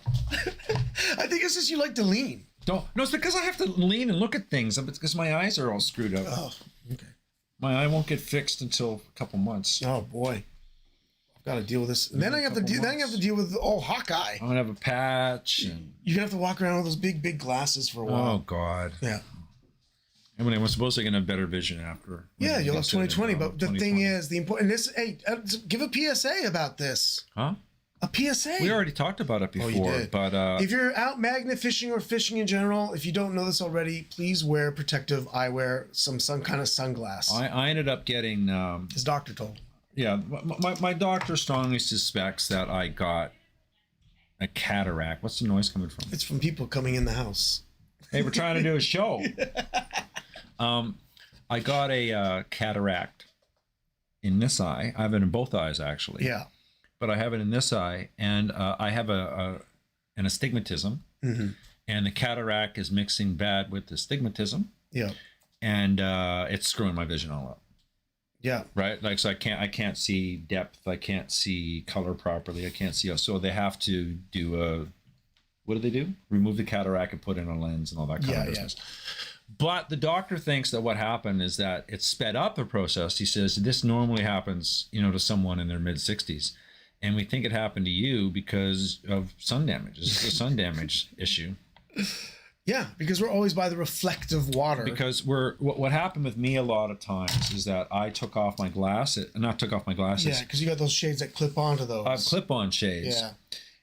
I think it's just you like to lean.
No, it's because I have to lean and look at things. It's because my eyes are all screwed up.
Oh, okay.
My eye won't get fixed until a couple months.
Oh boy. I've got to deal with this. And then I have to deal with Hawkeye.
I'm gonna have a patch. And...
You're gonna have to walk around with those big glasses for a while.
Oh God.
Yeah.
I mean, I'm supposed to get a better vision after.
Yeah, you'll have
Get to it
2020.
in,
But the
2020.
thing is, the important. This. Hey, give a PSA about this.
Huh?
A PSA.
We already talked about it before,
Oh, you did.
but
if you're out magnet fishing or fishing in general, if you don't know this already, please wear protective eyewear, some kind of sunglass.
I ended up getting.
His doctor told.
Yeah, my doctor strongly suspects that I got a cataract. What's the noise coming from?
It's from people coming in the house.
Hey, we're trying to do a show. I got a cataract in this eye. I have it in both eyes, actually.
Yeah.
But I have it in this eye, and I have an astigmatism, and the cataract is mixing bad with the astigmatism.
Yeah.
And it's screwing my vision all up.
Yeah.
Right. Like, so I can't see depth. I can't see color properly. I can't see. So they have to do what do they do? Remove the cataract and put in a lens and all that kind of business. But the doctor thinks that what happened is that it sped up the process. He says this normally happens, to someone in their mid 60s. And we think it happened to you because of sun damage. This is a sun damage issue.
Yeah, because we're always by the reflective water.
Because what happened with me a lot of times is that I took off my glasses. Not took off my glasses.
Yeah, because you got those shades that clip onto those.
Clip-on shades.
Yeah.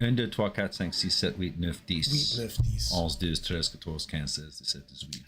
1, 2, 3, 4, 5, 6, 7, 8, 9, 10.
8, 9, 10.
11, 12, 13, 14, 15, 16, 17, 18.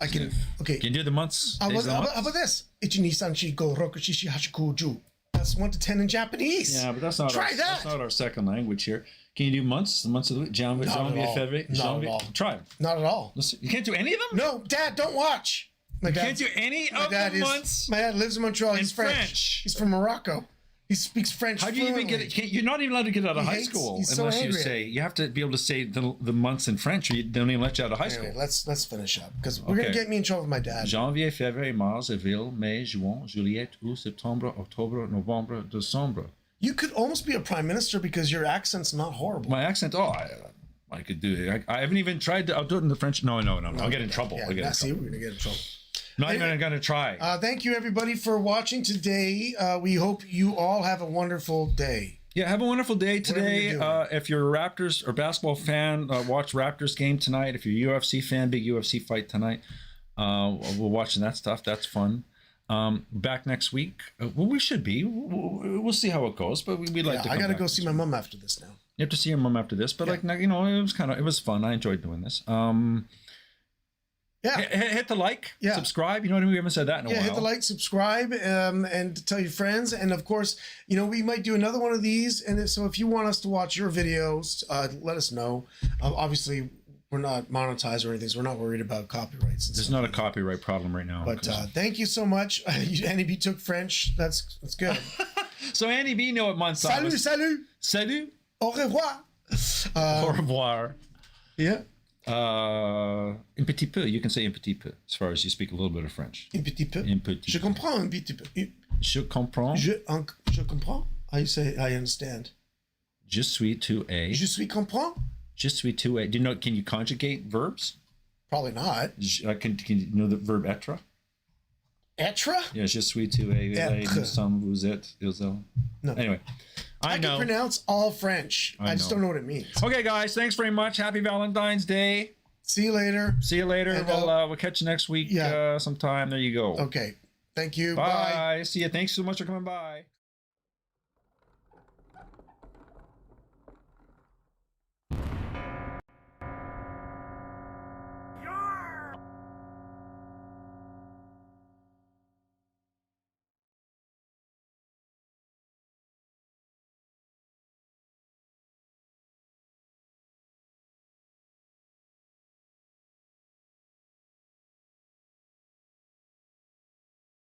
I can. Okay.
Can you do the months?
How
days of the month?
about this? Ichi-ni-san-shi go rokushishi hashikuju. That's 1 to 10 in Japanese.
Yeah, but that's not
That's
not our second language here. Can you do months? The months of the week? Janvier, February,
Not at all.
Try.
Not at all.
Listen, you can't do any of them?
No, Dad, don't watch.
You can't do any of the months?
My dad lives in Montreal. He's
In
French.
French.
He's from Morocco. He speaks French.
How do you even get it? You're not even allowed to get out of high school
he's so
unless you
angry.
say you have to be able to say the months in French, or you don't even let you out of high
Anyway,
school.
let's finish up because we're gonna get me in trouble with my dad.
Janvier, Février, Mars, Avril, Mai, Juin, Juillet, Août, Septembre, Octobre, Novembre, Décembre.
You could almost be a prime minister because your accent's not horrible.
My accent, I could do it. I haven't even tried to. I'll do it in the French. No. I'll get in trouble.
Yeah,
I'll get in
see,
trouble.
we're gonna get in trouble.
Not even gonna try.
Thank you everybody for watching today. We hope you all have a wonderful day.
Yeah, have a wonderful day
Whatever
today.
you're doing.
If you're a Raptors or basketball fan, watch Raptors game tonight. If you're a UFC fan, big UFC fight tonight. We're watching that stuff. That's fun. Back next week. Well, we should be. We'll see how it goes, but we'd like to.
I
come
gotta
back
go
next
see my mom after this now.
You have to see your mom after this, but it was fun. I enjoyed doing this. Hit the like, subscribe. You know what I mean? We haven't said that in a while.
Hit the like, subscribe, and tell your friends. And of course, we might do another one of these. And so if you want us to watch your videos, let us know. Obviously, we're not monetized or anything, so we're not worried about copyrights.
There's not a copyright problem right now.
But thank you so much. Annie B took French. That's good.
So Annie B know what months are. Salut.
Au revoir.
Au revoir.
Yeah.
Un petit peu. You can say un petit peu as far as you speak a little bit of French.
Un petit peu.
Un petit
Je
peu.
comprends un petit peu.
Je comprends.
Je comprends. I say I understand.
Je suis tu es.
Je suis comprends.
Je suis tu es. Do you know? Can you conjugate verbs?
Probably not.
Can you know the verb être?
Être?
Yeah, je suis tu es. Nous sommes, vous êtes, ils ont.
No.
Anyway, I know.
can pronounce all French. I just don't know what it means.
Okay, guys. Thanks very much. Happy Valentine's Day.
See you later.
And we'll catch you next week sometime. There you go.
Okay. Thank you.
Bye. See you. Thanks so much for coming by.